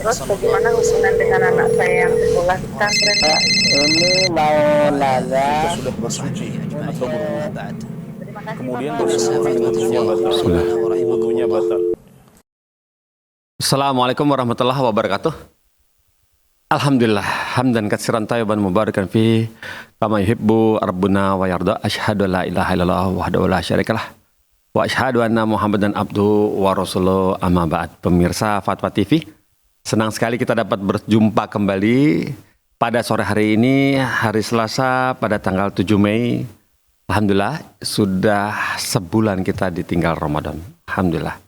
Terus bagaimana hubungan dengan anak saya yang sekolah di pesantren? Ini mau nanya. Kita sudah bersuci atau berwudu, Terima kasih kemudian Bapak. bersihkan dengan wudunya batal. Wudunya batal. Assalamualaikum warahmatullahi wabarakatuh. Alhamdulillah, hamdan katsiran tayyiban mubarakan fi kama yuhibbu rabbuna wa yarda. Asyhadu an la ilaha illallah wahdahu la syarikalah wa asyhadu anna Muhammadan abduhu wa rasuluhu, amma ba'd. Pemirsa Fatwa TV, senang sekali kita dapat berjumpa kembali pada sore hari ini, hari Selasa pada tanggal 7 Mei. Alhamdulillah, sudah sebulan kita ditinggal Ramadan. Alhamdulillah.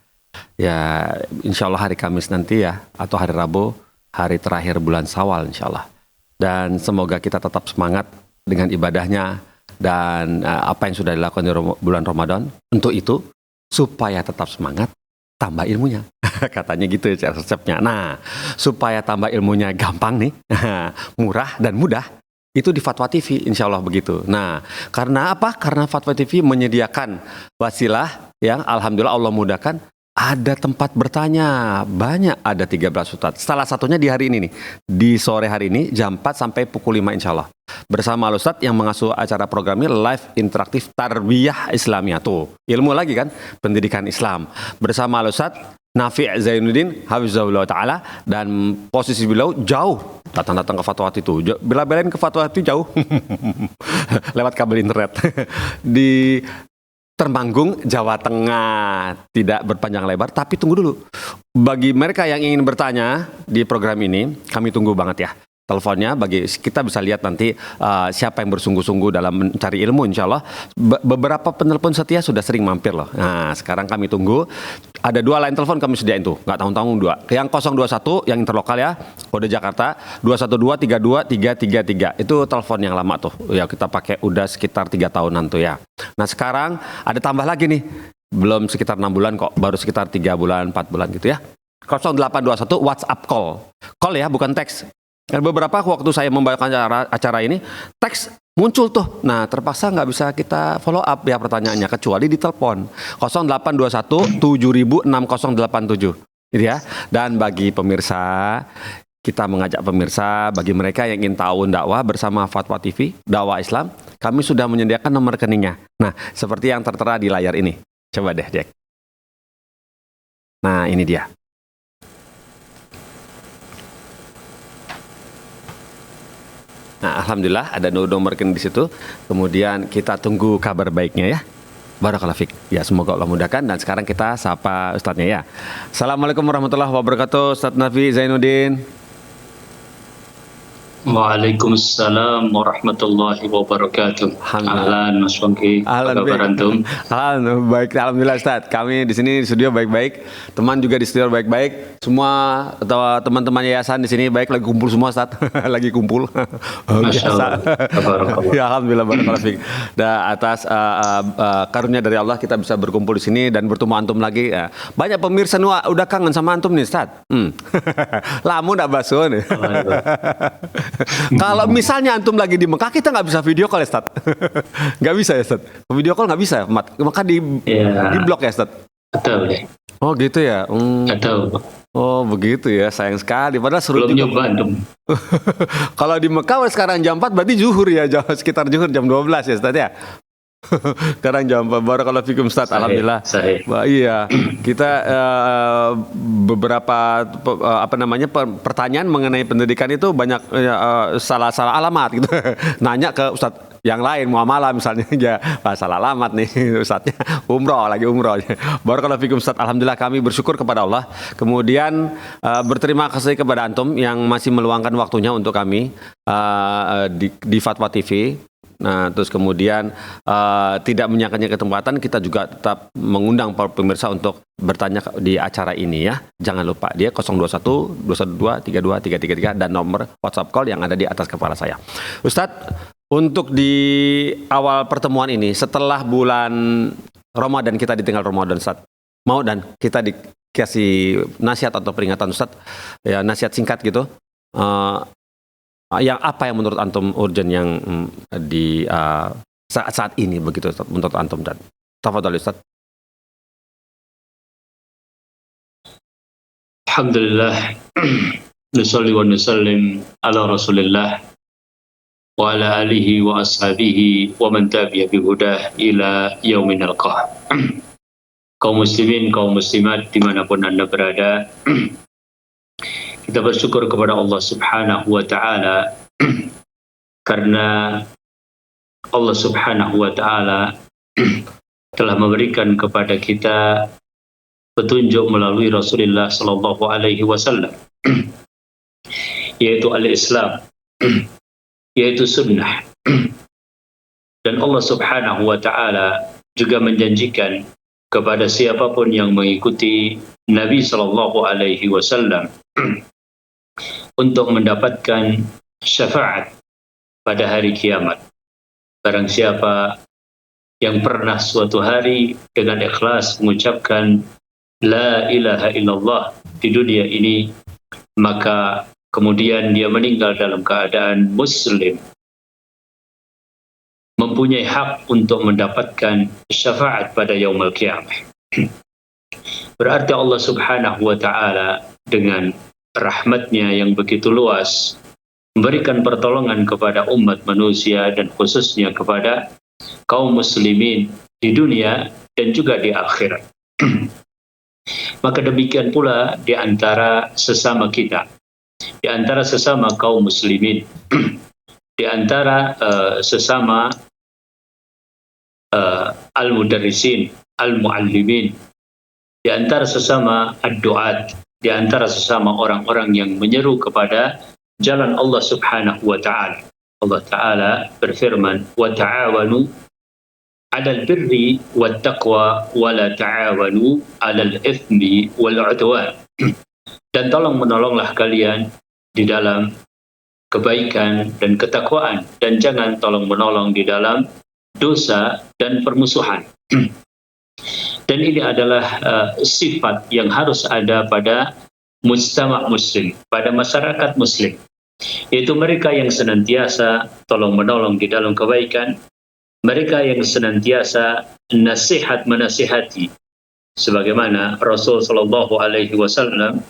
Ya, insya Allah hari Kamis nanti ya, atau hari Rabu, hari terakhir bulan Syawal insya Allah. Dan semoga kita tetap semangat dengan ibadahnya dan apa yang sudah dilakukan di bulan Ramadan. Untuk itu, supaya tetap semangat, tambah ilmunya. Katanya gitu ya resepnya. Nah, supaya tambah ilmunya gampang nih, murah dan mudah, itu di Fatwa TV, insya Allah begitu. Nah, karena apa? Karena Fatwa TV menyediakan wasilah yang Alhamdulillah Allah mudahkan. Ada tempat bertanya, banyak, ada 13 ustadz. Salah satunya di hari ini nih, di sore hari ini jam 4 sampai pukul 5 insya Allah. Bersama Al-Ustadz yang mengasuh acara programnya Live Interaktif Tarbiyah Islamiyah. Tuh, ilmu lagi kan, pendidikan Islam. Bersama Al-Ustadz Nafi' Zainuddin Hafizahullah Ta'ala, dan posisi beliau jauh, datang-datang ke Fatwa itu. Bela-belain ke Fatwa itu jauh. Lewat kabel internet. Di Temanggung, Jawa Tengah. Tidak berpanjang lebar, tapi tunggu dulu. Bagi mereka yang ingin bertanya di program ini, kami tunggu banget ya teleponnya. Bagi kita bisa lihat nanti siapa yang bersungguh-sungguh dalam mencari ilmu, insya Allah. Beberapa penelpon setia sudah sering mampir loh. Nah, sekarang kami tunggu. Ada 2 line telepon kami sediain tuh, nggak tanggung-tanggung 2. Yang 021 yang interlokal ya, kode Jakarta 212323333. Itu telepon yang lama tuh. Ya kita pakai udah sekitar 3 tahunan tuh ya. Nah sekarang ada tambah lagi nih, belum sekitar 6 bulan kok, baru sekitar 3 bulan 4 bulan gitu ya. 0821 WhatsApp call ya, bukan teks. Dan beberapa waktu saya membawakan acara ini, teks muncul tuh. Nah, terpaksa nggak bisa kita follow up ya pertanyaannya, kecuali di telepon 0821 7000 6087. Gitu ya. Dan bagi pemirsa, kita mengajak pemirsa, bagi mereka yang ingin tahu dakwah bersama Fatwa TV, dakwah Islam, kami sudah menyediakan nomor rekeningnya. Nah, seperti yang tertera di layar ini. Coba deh, Jack. Nah, ini dia. Nah, alhamdulillah ada nomor rekening di situ. Kemudian kita tunggu kabar baiknya ya. Barakallahu fiik. Ya, semoga Allah mudahkan. Dan sekarang kita sapa ustadznya ya. Assalamualaikum warahmatullahi wabarakatuh. Ustadz Nafi Zainuddin. Waalaikumsalam warahmatullahi wabarakatuh. Ahlan Mas Wongki. Apa kabar antum? Baik, alhamdulillah Ustaz. Kami di sini di studio baik-baik. Teman juga di studio baik-baik. Semua atau teman-teman yayasan di sini baik, lagi kumpul semua Ustaz. Lagi kumpul. Masya Allah. Ya, alhamdulillah barakallahu fiik. Dan atas karunia dari Allah kita bisa berkumpul di sini dan bertemu antum lagi. Ya. Banyak pemirsa udah kangen sama antum nih Ustaz. Lamun enggak baso nih. Kalau misalnya antum lagi di Mekah, kita nggak bisa video call ya, Ustaz. Nggak bisa ya, Ustaz. Video call nggak bisa, maka di blok ya, Ustaz. Betul ya. Oh gitu ya. Betul. Oh begitu ya, sayang sekali. Padahal seru Belum juga. nyoba antum. Kalau di Mekah sekarang jam 4 berarti zuhur ya, sekitar zuhur jam 12 ya, Ustaz ya. Sekarang jam barakallahu fikum Ustaz. Alhamdulillah. Iya, kita beberapa pertanyaan mengenai pendidikan itu banyak salah-salah alamat gitu. Nanya ke Ustaz yang lain, muamalah misalnya ya, salah alamat nih Ustaznya. Lagi umroh. Barakallahu fikum Ustaz. Alhamdulillah kami bersyukur kepada Allah. Kemudian berterima kasih kepada antum yang masih meluangkan waktunya untuk kami di Fatwa TV. Nah, terus kemudian tidak menyangkanya kesempatan, kita juga tetap mengundang para pemirsa untuk bertanya di acara ini ya. Jangan lupa dia 021 212 32 333 dan nomor WhatsApp call yang ada di atas kepala saya. Ustadz, untuk di awal pertemuan ini setelah bulan Ramadan, kita ditinggal Ramadan Ustadz, mau dan kita dikasih nasihat atau peringatan Ustadz, ya nasihat singkat gitu. Yang apa yang menurut antum urgent yang di saat ini begitu Ustaz, menurut antum dan tafadhol Ustaz. Alhamdulillah. nusalli wa nusallim ala Rasulillah wa ala alihi wa ashabihi wa man tabi'a bihudah ila yaumin nalqah. Kaum muslimin, kaum muslimat dimanapun Anda berada, kita bersyukur kepada Allah Subhanahu wa Ta'ala karena Allah Subhanahu wa Ta'ala telah memberikan kepada kita petunjuk melalui Rasulullah Sallallahu Alaihi Wasallam, yaitu al-Islam, yaitu sunnah. Dan Allah Subhanahu wa Ta'ala juga menjanjikan kepada siapapun yang mengikuti Nabi Sallallahu Alaihi Wasallam untuk mendapatkan syafaat pada hari kiamat. Barang siapa yang pernah suatu hari dengan ikhlas mengucapkan La ilaha illallah di dunia ini, maka kemudian dia meninggal dalam keadaan muslim, mempunyai hak untuk mendapatkan syafaat pada yaumul qiyamah. Berarti Allah Subhanahu wa Ta'ala dengan rahmatnya yang begitu luas memberikan pertolongan kepada umat manusia dan khususnya kepada kaum muslimin di dunia dan juga di akhirat. Maka demikian pula di antara sesama kita, di antara sesama kaum muslimin, di antara sesama al-mudarrisin, al-muallimin, di antara sesama ad-du'at, di antara sesama orang-orang yang menyeru kepada jalan Allah Subhanahu wa Ta'ala. Allah Ta'ala berfirman, wa ta'awanu 'alal birri wat taqwa wa la ta'awanu 'alal itsmi wal 'udwan. Dan tolong menolonglah kalian di dalam kebaikan dan ketakwaan, dan jangan tolong menolong di dalam dosa dan permusuhan. Dan ini adalah sifat yang harus ada pada mujtama' muslim, pada masyarakat muslim, yaitu mereka yang senantiasa tolong menolong di dalam kebaikan, mereka yang senantiasa nasihat menasihati, sebagaimana Rasul Sallallahu Alaihi Wasallam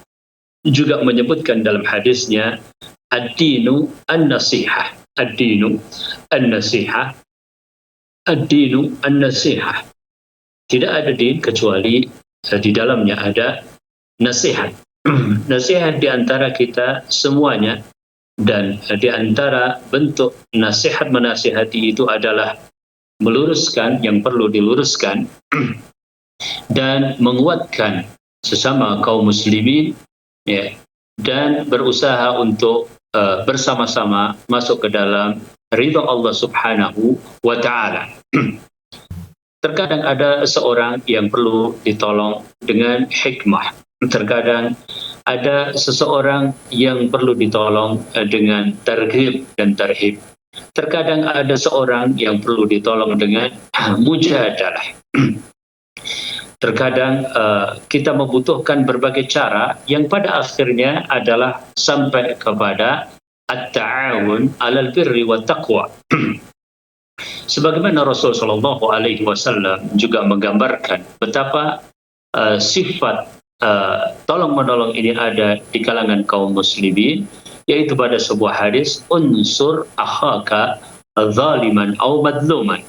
juga menyebutkan dalam hadisnya, ad-dinu an-nasihah, ad-dinu an-nasihah, ad-dinu an-nasihah. Tidak ada din kecuali di dalamnya ada nasihat. Nasihat di antara kita semuanya, dan di antara bentuk nasihat menasihati itu adalah meluruskan yang perlu diluruskan dan menguatkan sesama kaum muslimin, ya, dan berusaha untuk bersama-sama masuk ke dalam ridha Allah Subhanahu wa Ta'ala. Terkadang ada seorang yang perlu ditolong dengan hikmah. Terkadang ada seseorang yang perlu ditolong dengan targhib dan tarhib. Terkadang ada seorang yang perlu ditolong dengan mujadalah. Terkadang kita membutuhkan berbagai cara yang pada akhirnya adalah sampai kepada at-ta'awun 'alal birri wat taqwa. Sebagaimana Rasul Shallallahu Alaihi Wasallam juga menggambarkan betapa sifat tolong menolong ini ada di kalangan kaum muslimin, yaitu pada sebuah hadis, unsur akhaka zaliman au madluman.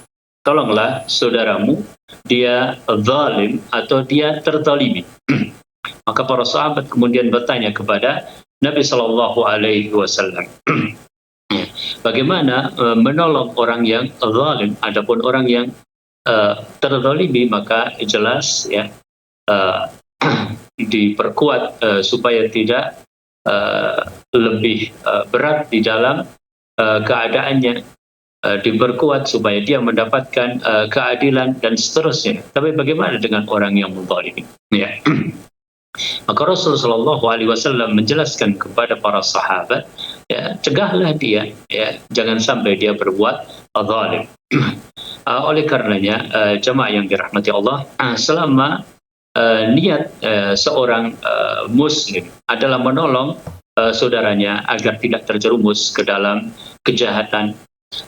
Tolonglah saudaramu, dia zalim atau dia terzalimi. Maka para sahabat kemudian bertanya kepada Nabi Shallallahu Alaihi Wasallam, bagaimana menolong orang yang zalim? Adapun orang yang terzalimi, maka jelas ya diperkuat supaya tidak lebih berat di dalam keadaannya, diperkuat supaya dia mendapatkan keadilan dan seterusnya. Tapi bagaimana dengan orang yang menzalimi? Ya. Maka Rasulullah Shallallahu Alaihi Wasallam menjelaskan kepada para sahabat, ya, cegahlah dia, ya, jangan sampai dia berbuat zalim. Oleh karenanya, jemaah yang dirahmati Allah, selama niat seorang muslim adalah menolong saudaranya agar tidak terjerumus ke dalam kejahatan,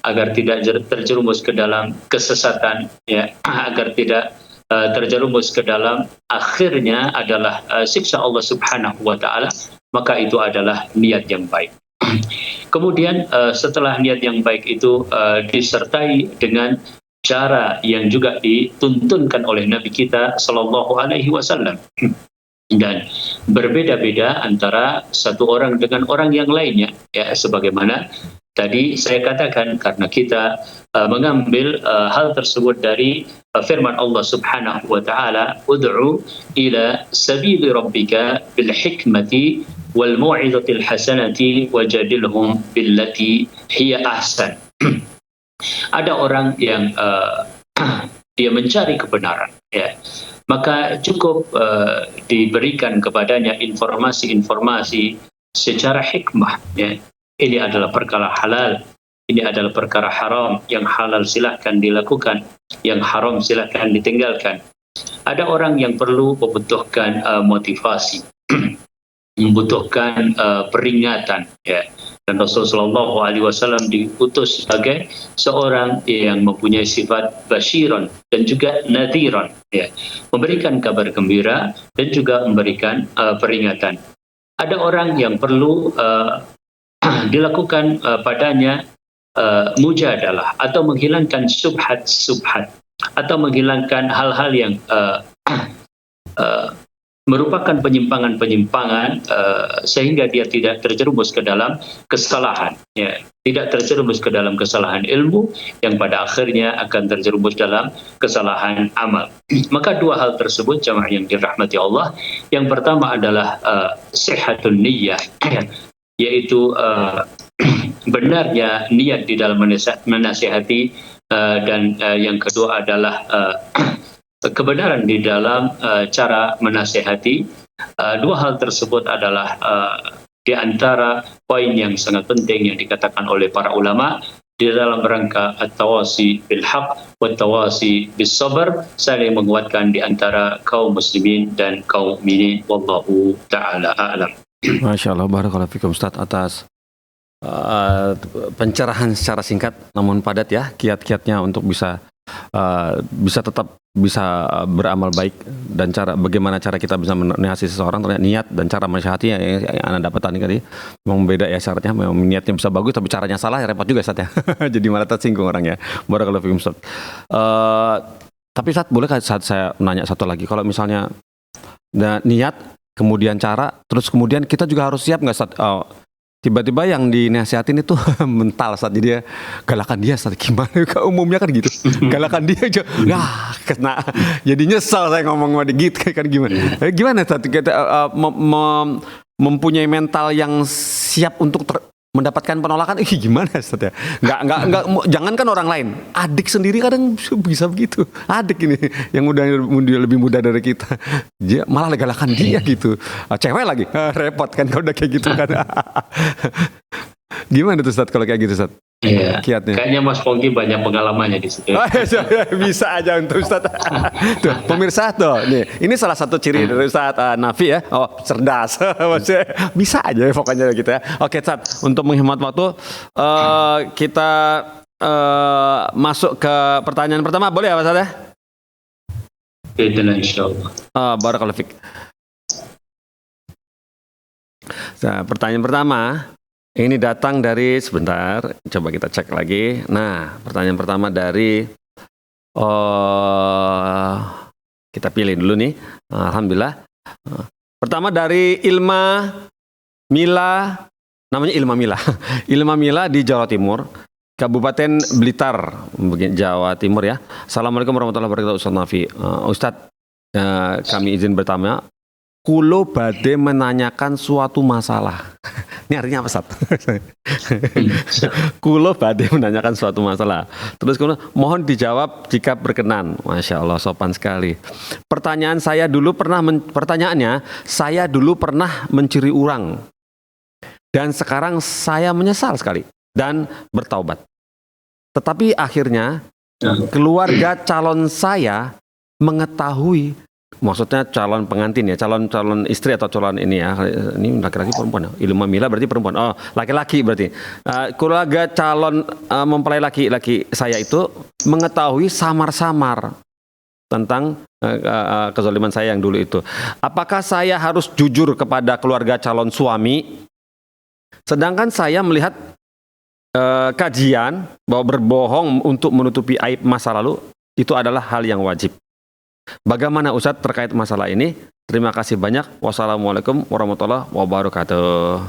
agar tidak terjerumus ke dalam kesesatan, ya, agar tidak terjerumus ke dalam akhirnya adalah siksa Allah Subhanahu wa Ta'ala, maka itu adalah niat yang baik. Kemudian setelah niat yang baik itu disertai dengan cara yang juga dituntunkan oleh Nabi kita Sallallahu Alaihi Wasallam, dan berbeda-beda antara satu orang dengan orang yang lainnya, ya, sebagaimana tadi saya katakan, karena kita mengambil hal tersebut dari firman Allah Subhanahu wa taala, ud'u ila sabili rabbika bil hikmati wal mau'izatil hasanati wajadilhum billati hiya ahsan. Ada orang yang dia mencari kebenaran, ya, maka cukup diberikan kepadanya informasi-informasi secara hikmah, ya. Ini adalah perkara halal, ini adalah perkara haram. Yang halal silahkan dilakukan, yang haram silahkan ditinggalkan. Ada orang yang perlu membutuhkan motivasi, membutuhkan peringatan, ya. Dan Rasulullah SAW diutus sebagai seorang yang mempunyai sifat basyiron dan juga nadhiron, ya, memberikan kabar gembira dan juga memberikan peringatan. Ada orang yang perlu dilakukan padanya mujadalah, atau menghilangkan subhat-subhat, atau menghilangkan hal-hal yang merupakan penyimpangan-penyimpangan, sehingga dia tidak terjerumus ke dalam kesalahan, ya, tidak terjerumus ke dalam kesalahan ilmu yang pada akhirnya akan terjerumus dalam kesalahan amal. Maka dua hal tersebut, jamaah yang dirahmati Allah, yang pertama adalah sihatun niyyah, yaitu benarnya niat di dalam menasihati, dan yang kedua adalah kebenaran di dalam cara menasihati. Dua hal tersebut adalah di antara poin yang sangat penting yang dikatakan oleh para ulama di dalam rangka at-tawasi bil haq wa tawasi bis sabr, saling menguatkan di antara kaum muslimin dan kaum mukminin. Wallahu taala a'lam. Masya Allah, barakallahu fikum Ustaz atas pencerahan secara singkat namun padat, ya, kiat-kiatnya untuk bisa tetap bisa beramal baik, dan bagaimana cara kita bisa menasihati seseorang, ternyata niat dan cara menasihati yang Anda dapat tadi memang beda, ya, syaratnya. Memang niatnya bisa bagus tapi caranya salah, ya repot juga Ustaz, ya. Jadi malah tersinggung orang, ya. Barakallahu fikum Ustaz. Tapi Ustaz, boleh saya nanya satu lagi, kalau misalnya niat kemudian cara, terus kemudian kita juga harus siap nggak Ustaz? Tiba-tiba yang dinasihatin itu mental saat dia galakan dia saat gimana, umumnya kan gitu, galakan dia aja, nah kena, jadi nyesal saya ngomong sama dia gitu kan, gimana saat kita mempunyai mental yang siap untuk mendapatkan penolakan, gimana Ustaz, ya? Nggak, jangankan orang lain, adik sendiri kadang bisa begitu. Adik ini yang lebih muda dari kita, dia malah galakan dia gitu. Cewek lagi, repot kan kalau udah kayak gitu kan. Gimana tuh Ustaz kalau kayak gitu Ustaz? Iya. Kiatnya. Kayaknya Mas Pongki banyak pengalamannya di situ. Bisa aja untuk Ustaz. Tuh, pemirsa tuh, nih, ini salah satu ciri dari Ustaz Nafi, ya. Oh, cerdas. Bisa aja pokoknya gitu, ya. Oke Ustaz, untuk menghemat waktu kita masuk ke pertanyaan pertama, boleh ya Pak Ustaz, ya? Insyaallah. Barakallahu fik. Nah, pertanyaan pertama ini datang dari, sebentar, coba kita cek lagi. Nah, pertanyaan pertama dari, kita pilih dulu nih. Alhamdulillah. Pertama dari Ilma Mila, namanya Ilma Mila. Ilma Mila di Jawa Timur, Kabupaten Blitar, Jawa Timur, ya. Assalamualaikum warahmatullahi wabarakatuh Ustaz Nafi. Ustaz, kami izin bertanya, kulo bade menanyakan suatu masalah. Ini artinya apa, Ustaz? Kulo bade menanyakan suatu masalah. Terus kemudian mohon dijawab jika berkenan. Masya Allah, sopan sekali. Pertanyaannya, saya dulu pernah mencuri orang. Dan sekarang saya menyesal sekali dan bertaubat. Tetapi akhirnya keluarga calon saya mengetahui, maksudnya calon pengantin, ya, calon istri atau calon ini, ya, ini laki-laki perempuan, ya? Ilmu Mila berarti perempuan, oh laki-laki berarti. Keluarga calon mempelai laki-laki saya itu mengetahui samar-samar tentang kezaliman saya yang dulu itu. Apakah saya harus jujur kepada keluarga calon suami, sedangkan saya melihat kajian bahwa berbohong untuk menutupi aib masa lalu itu adalah hal yang wajib. Bagaimana Ustadz terkait masalah ini? Terima kasih banyak. Wassalamualaikum warahmatullahi wabarakatuh.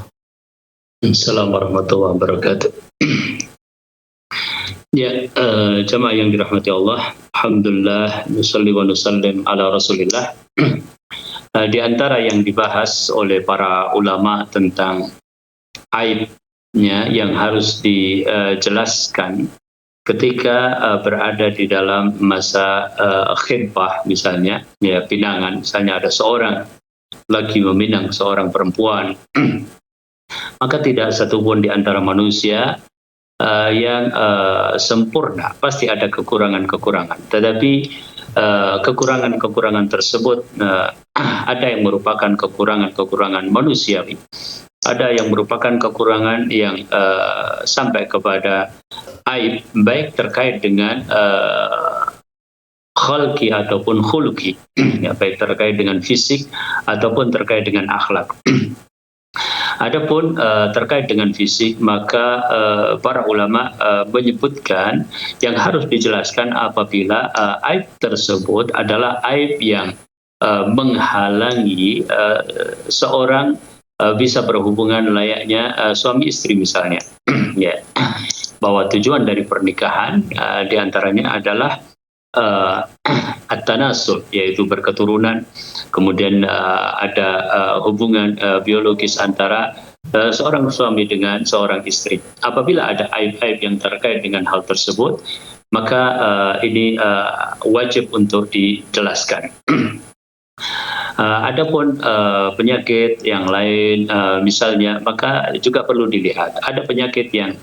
Assalamualaikum warahmatullahi wabarakatuh. Ya, jamaah yang dirahmati Allah, alhamdulillah, nusalli wa nusallim ala Rasulillah. Di antara yang dibahas oleh para ulama tentang aibnya yang harus dijelaskan ketika berada di dalam masa khidbah misalnya, ya pinangan, misalnya ada seorang lagi meminang seorang perempuan, maka tidak satupun di antara manusia yang sempurna, pasti ada kekurangan-kekurangan. Tetapi kekurangan-kekurangan tersebut ada yang merupakan kekurangan-kekurangan manusiawi, ada yang merupakan kekurangan yang sampai kepada aib, baik terkait dengan khalqi ataupun khuluqi, ya, baik terkait dengan fisik ataupun terkait dengan akhlak. Adapun terkait dengan fisik, maka para ulama menyebutkan yang harus dijelaskan apabila aib tersebut adalah aib yang menghalangi seorang bisa berhubungan layaknya suami istri misalnya. Ya, bahwa tujuan dari pernikahan diantaranya adalah at-tanasul, yaitu berketurunan. Kemudian ada hubungan biologis antara seorang suami dengan seorang istri. Apabila ada aib-aib yang terkait dengan hal tersebut, maka ini wajib untuk dijelaskan. Adapun penyakit yang lain misalnya, maka juga perlu dilihat. Ada penyakit yang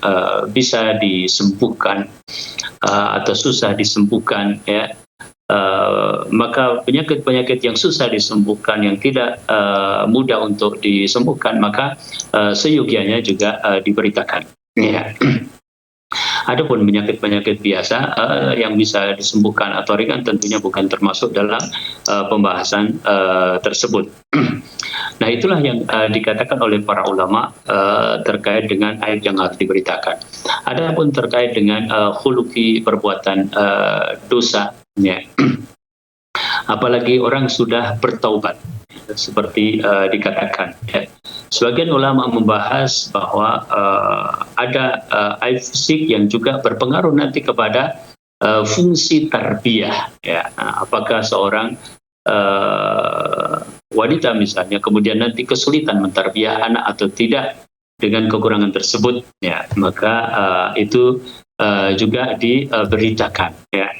bisa disembuhkan atau susah disembuhkan, ya. Maka penyakit-penyakit yang susah disembuhkan, yang tidak mudah untuk disembuhkan, maka seyogianya juga diberitakan. Ya. Adapun penyakit-penyakit biasa yang bisa disembuhkan atau ringan tentunya bukan termasuk dalam pembahasan tersebut. Nah, itulah yang dikatakan oleh para ulama terkait dengan aib yang harus diberitakan. Adapun terkait dengan khuluqi, perbuatan dosa, ya. Apalagi orang sudah bertaubat, seperti dikatakan, ya. Sebagian ulama membahas bahwa ada aib fisik yang juga berpengaruh nanti kepada fungsi tarbiyah, ya. Apakah seorang wanita misalnya kemudian nanti kesulitan mentarbiyah anak atau tidak dengan kekurangan tersebut, ya, maka itu juga diberitakan, ya.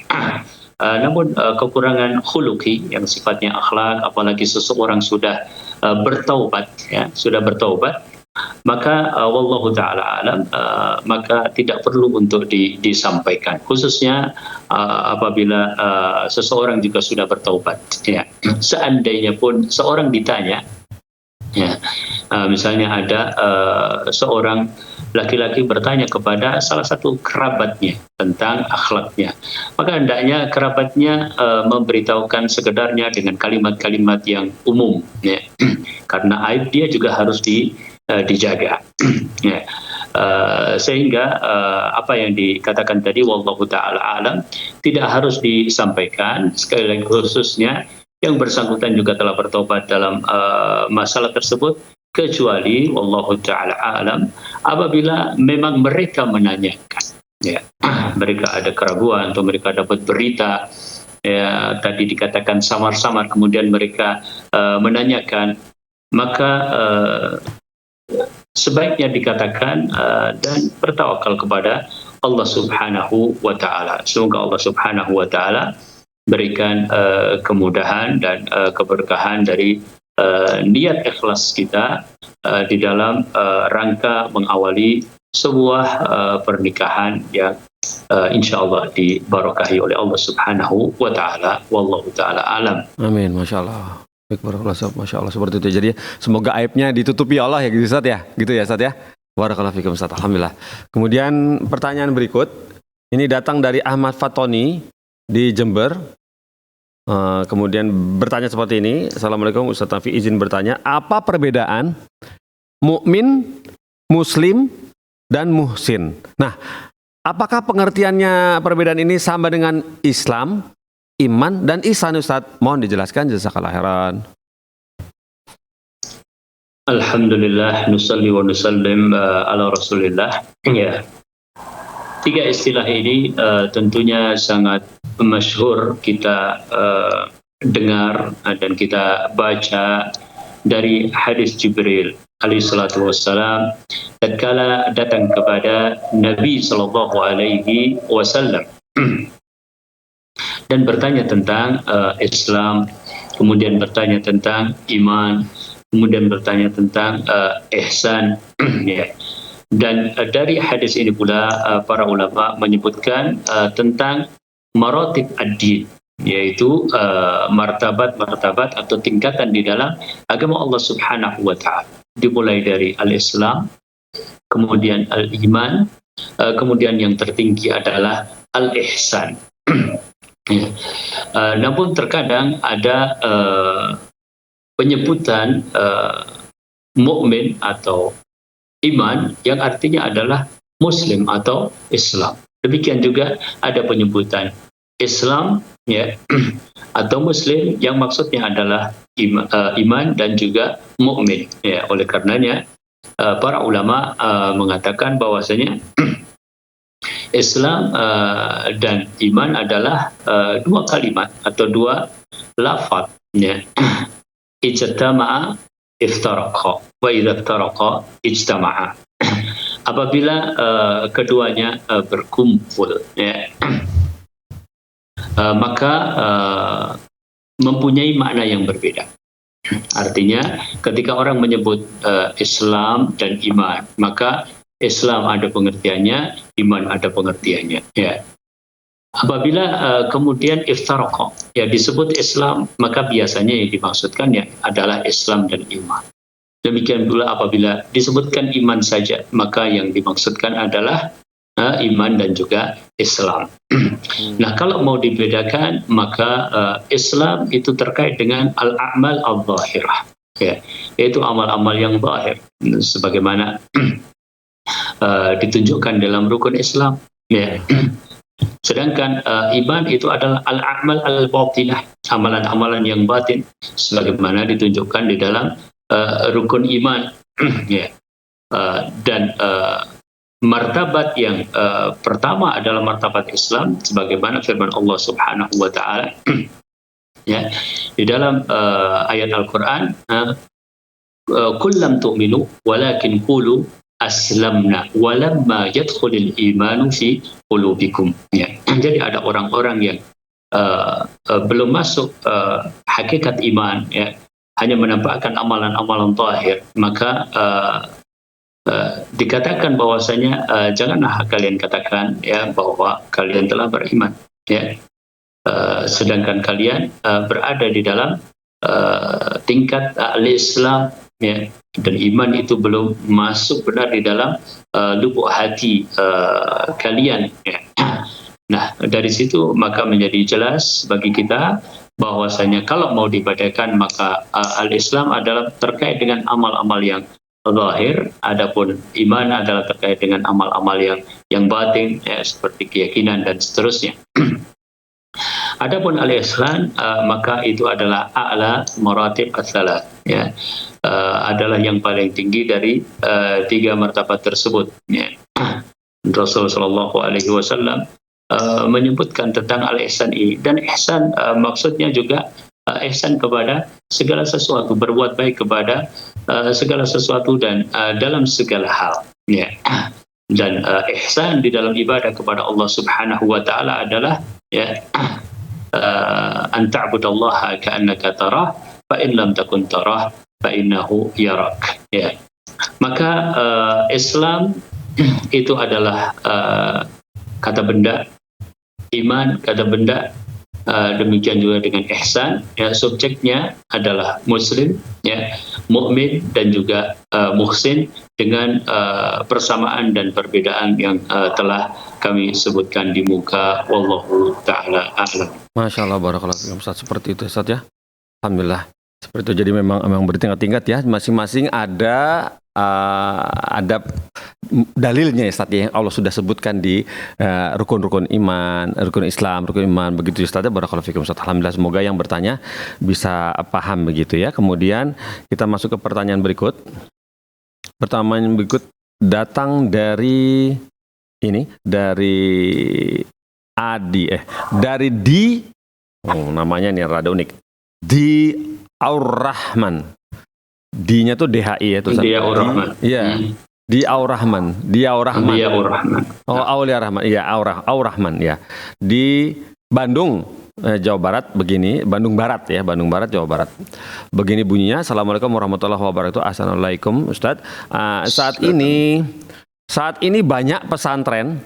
Namun kekurangan khuluqi yang sifatnya akhlak, apalagi seseorang sudah bertaubat, ya, sudah bertaubat, maka wallahu taala alam, maka tidak perlu untuk disampaikan, khususnya apabila seseorang juga sudah bertaubat, ya. Seandainya pun seorang ditanya, ya, misalnya ada seorang laki-laki bertanya kepada salah satu kerabatnya tentang akhlaknya, maka hendaknya kerabatnya memberitahukan sekedarnya dengan kalimat-kalimat yang umum, ya. Karena aib dia juga harus dijaga, ya. Sehingga apa yang dikatakan tadi wallahu taala alam tidak harus disampaikan, sekali lagi khususnya yang bersangkutan juga telah bertobat dalam masalah tersebut, kecuali wallahu ta'ala alam apabila memang mereka menanyakan, ya, mereka ada keraguan atau mereka dapat berita, ya, tadi dikatakan samar-samar kemudian mereka menanyakan, maka sebaiknya dikatakan dan bertawakal kepada Allah Subhanahu wa taala. Semoga Allah Subhanahu wa taala berikan kemudahan dan keberkahan dari niat ikhlas kita di dalam rangka mengawali sebuah pernikahan yang insya Allah diberkahi oleh Allah Subhanahu wa taala. Wallahu taala alam. Amin, masya Allah. Masya Allah, seperti itu. Jadi semoga aibnya ditutupi Allah, ya gitu Ustaz, ya. Gitu ya Ustaz, ya. Barakallahu fikum Ustaz. Alhamdulillah. Kemudian pertanyaan berikut ini datang dari Ahmad Fatoni di Jember. kemudian bertanya seperti ini. Assalamualaikum Ustaz Nafi, izin bertanya, apa perbedaan mukmin, muslim, dan muhsin? Nah, apakah pengertiannya perbedaan ini sama dengan Islam, iman, dan ihsan Ustaz? Mohon dijelaskan, jazakallahu khairan. Alhamdulillah, nusalli wa nusallim ala Rasulillah. Ya. 3 istilah ini tentunya sangat masyhur kita dengar dan kita baca dari hadis Jibril alaihi salatu wassalam tatkala datang kepada Nabi sallallahu alaihi wasallam dan bertanya tentang Islam, kemudian bertanya tentang iman, kemudian bertanya tentang ihsan. Ya. Dan dari hadis ini pula para ulama menyebutkan tentang maratib ad-din, yaitu martabat-martabat atau tingkatan di dalam agama Allah Subhanahu wa taala. Dimulai dari al-Islam, kemudian al-iman, kemudian yang tertinggi adalah al-ihsan. Ya. Namun terkadang ada penyebutan mukmin atau iman yang artinya adalah muslim atau Islam. Demikian juga ada penyebutan Islam, ya, atau muslim yang maksudnya adalah iman dan juga mukmin. Ya, oleh karenanya para ulama mengatakan bahwasanya Islam dan iman adalah 2 kalimat atau 2 lafaz. Ya. Ijtama'a iftaraqa wa idza iftaraqa ijtama'a. Apabila keduanya berkumpul, ya, maka mempunyai makna yang berbeda. Artinya ketika orang menyebut Islam dan iman, maka Islam ada pengertiannya, iman ada pengertiannya. Ya. Apabila kemudian iftaraqa, ya, disebut Islam, maka biasanya yang dimaksudkan ya adalah Islam dan iman. Demikian pula apabila disebutkan iman saja, maka yang dimaksudkan adalah iman dan juga Islam. Nah, kalau mau dibedakan, maka Islam itu terkait dengan al-a'mal al-zahirah, ya, yaitu amal-amal yang zahir, sebagaimana ditunjukkan dalam rukun Islam. Ya. Sedangkan iman itu adalah al-a'mal al-batinah, amalan-amalan yang batin, sebagaimana ditunjukkan di dalam rukun iman. Ya. Dan martabat yang pertama adalah martabat Islam, sebagaimana firman Allah Subhanahu wa taala ya di dalam ayat Al-Qur'an, kullam tu'minu walakin qulu aslamna walamma yadkhulul imanu fi qulubikum. Ya. Jadi ada orang-orang yang belum masuk hakikat iman, ya, hanya menampakkan amalan-amalan zahir, maka dikatakan bahwasanya janganlah kalian katakan ya bahwa kalian telah beriman, ya, sedangkan kalian berada di dalam tingkat al-Islam, ya, dan iman itu belum masuk benar di dalam lubuk hati kalian. Ya. Nah, dari situ maka menjadi jelas bagi kita bahwasanya kalau mau dibedakan, maka al-Islam adalah terkait dengan amal-amal yang zahir, adapun iman adalah terkait dengan amal-amal yang batin, ya, seperti keyakinan dan seterusnya. Adapun al-ihsan, maka itu adalah a'la maratib as-salat, ya, adalah yang paling tinggi dari 3 martabat tersebut. Ya. Rasulullah Shallallahu Alaihi Wasallam menyebutkan tentang al-ihsan ini, dan ihsan maksudnya juga ihsan kepada segala sesuatu, berbuat baik kepada segala sesuatu dan dalam segala hal. Ya. Dan ihsan di dalam ibadah kepada Allah Subhanahu wa taala adalah, ya, an ta'budallaha ka'annaka tarah fa in lam takun tarah fa innahu yarak. Ya. Maka Islam itu adalah kata benda, iman kata benda, Demikian juga dengan ihsan, ya, subjeknya adalah muslim, ya, mukmin dan juga muhsin dengan persamaan dan perbedaan yang telah kami sebutkan di muka. Wallahu taala a'lam. Masya Allah, barakallahu fikum Ustaz. Seperti itu Ustaz ya. Alhamdulillah. Seperti itu. Jadi memang bertingkat-tingkat ya. Masing-masing ada dalilnya ya Ustaz ya. Allah sudah sebutkan di rukun-rukun iman, rukun Islam, rukun iman. Begitu Ustaz ya. Barakallahu fikum Ustaz. Alhamdulillah, semoga yang bertanya bisa paham begitu ya. Kemudian kita masuk ke pertanyaan berikut. Pertanyaan berikut datang dari dari namanya nih rada unik. Di Aur-Rahman. D-nya tuh DHI ya tuh. Dia Aur-Rahman. Iya. Di Aur-Rahman. Dia Aur-Rahman. Dia Aur-Rahman. Oh, Aulia Rahman. Iya, Aur-Rahman ya. Di Bandung, Jawa Barat begini, Bandung Barat ya, Bandung Barat, Jawa Barat. Begini bunyinya. Assalamualaikum warahmatullahi wabarakatuh. Assalamualaikum Ustadz. Saat ini banyak pesantren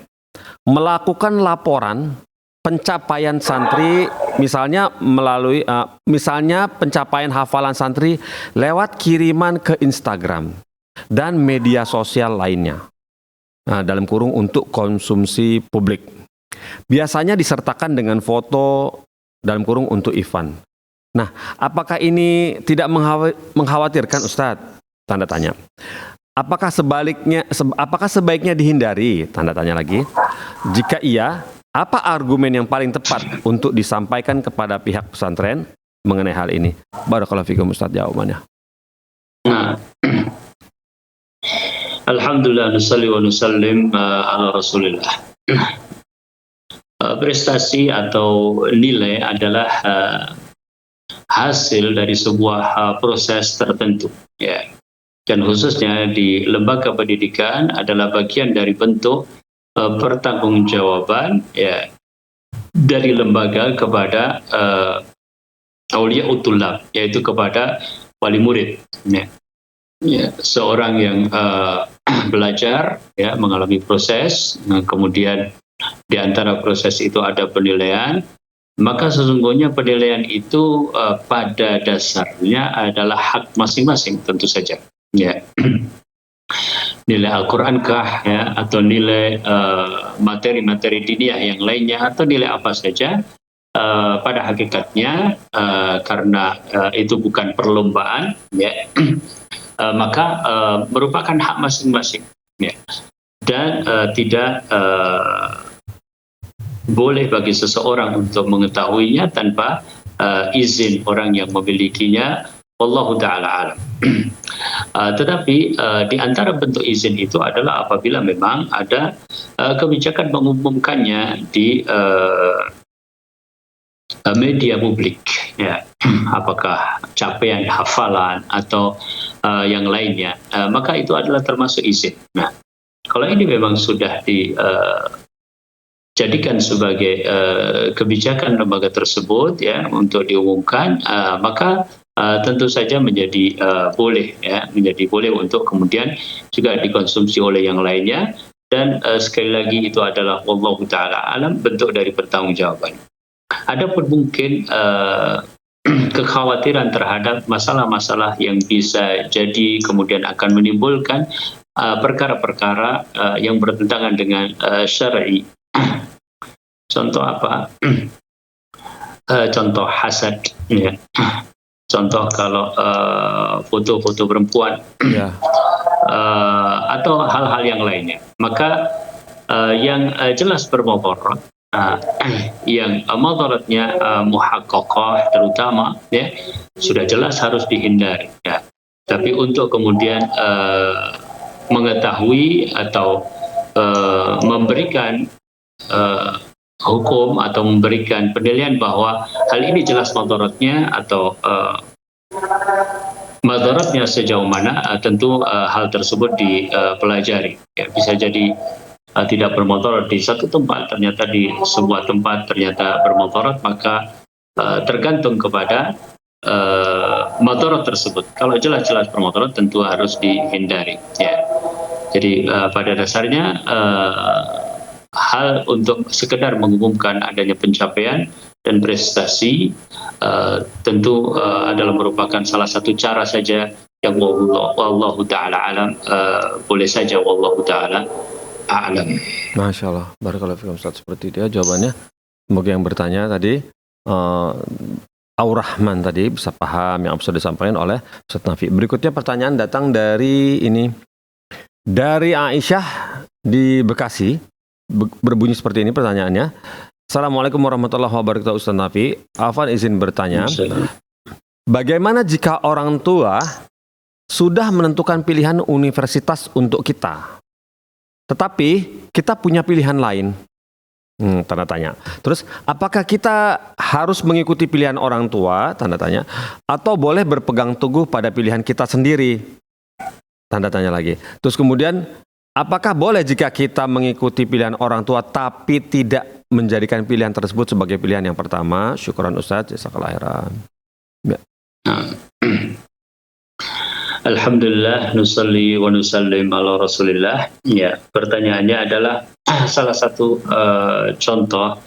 melakukan laporan pencapaian santri, misalnya melalui misalnya pencapaian hafalan santri lewat kiriman ke Instagram dan media sosial lainnya, dalam kurung untuk konsumsi publik. Biasanya disertakan dengan foto dalam kurung untuk event. Nah, apakah ini tidak mengkhawatirkan Ustadz? Tanda tanya. Apakah sebaiknya dihindari? Tanda tanya lagi. Jika iya, apa argumen yang paling tepat untuk disampaikan kepada pihak pesantren mengenai hal ini? Barakallahu fikum Ustaz jawabannya. Nah, alhamdulillah nusalli wa nusallim ala Rasulillah. Prestasi atau nilai adalah hasil dari sebuah proses tertentu, ya. Dan khususnya di lembaga pendidikan adalah bagian dari bentuk pertanggungjawaban, ya, dari lembaga kepada auliyautullah, yaitu kepada wali murid, ya. Ya, seorang yang belajar, ya, mengalami proses, kemudian di antara proses itu ada penilaian, maka sesungguhnya penilaian itu pada dasarnya adalah hak masing-masing tentu saja, ya. Nilai Al-Quran kah, ya, atau nilai materi-materi diniyah yang lainnya, atau nilai apa saja, pada hakikatnya karena itu bukan perlombaan, ya, maka merupakan hak masing-masing, ya. Dan tidak boleh bagi seseorang untuk mengetahuinya tanpa izin orang yang memilikinya. Wallahu ta'ala alam. Tetapi di antara bentuk izin itu adalah apabila memang ada kebijakan mengumumkannya di media publik, ya, apakah capaian hafalan atau yang lainnya, maka itu adalah termasuk izin. Nah, kalau ini memang sudah dijadikan sebagai kebijakan lembaga tersebut, ya, untuk diumumkan, maka tentu saja menjadi boleh, ya, menjadi boleh untuk kemudian juga dikonsumsi oleh yang lainnya. Dan sekali lagi itu adalah wallahu ta'ala alam, bentuk dari pertanggungjawaban. Adapun mungkin kekhawatiran terhadap masalah-masalah yang bisa jadi kemudian akan menimbulkan perkara-perkara yang bertentangan dengan syar'i. Contoh apa? Contoh hasad, ya. Contoh kalau foto-foto perempuan, ya, atau hal-hal yang lainnya, maka yang jelas bermudarat, yang mudaratnya muhaqqaqah terutama, ya, sudah jelas harus dihindari, ya. Tapi untuk kemudian mengetahui atau memberikan hukum atau memberikan penilaian bahwa hal ini jelas mudaratnya atau mudaratnya sejauh mana, tentu hal tersebut dipelajari, ya. Bisa jadi tidak bermudarat di satu tempat, ternyata di sebuah tempat ternyata bermudarat, maka tergantung kepada mudarat tersebut. Kalau jelas-jelas bermudarat tentu harus dihindari, ya. Jadi pada dasarnya hal untuk sekedar mengumumkan adanya pencapaian dan prestasi tentu adalah merupakan salah satu cara saja yang wallahu taala alam, boleh saja wallahu taala a'lam. Masya Allah, barakallahu fikum Ustaz. Seperti dia jawabannya. Semoga yang bertanya tadi Aur-Rahman tadi bisa paham yang sudah disampaikan oleh Ustaz Nafi. Berikutnya pertanyaan datang dari dari Aisyah di Bekasi. Berbunyi seperti ini pertanyaannya. Assalamualaikum warahmatullahi wabarakatuh Ustaz Nafi. Afwan izin bertanya. Bagaimana jika orang tua sudah menentukan pilihan universitas untuk kita, tetapi kita punya pilihan lain? Tanda tanya. Terus, apakah kita harus mengikuti pilihan orang tua? Tanda tanya. Atau boleh berpegang teguh pada pilihan kita sendiri? Tanda tanya lagi. Terus kemudian, apakah boleh jika kita mengikuti pilihan orang tua tapi tidak menjadikan pilihan tersebut sebagai pilihan yang pertama? Syukran Ustaz, jazakallahu khairan. Ya. Alhamdulillah, nusalli wa nusallim ala Rasulillah. Ya, pertanyaannya adalah salah satu contoh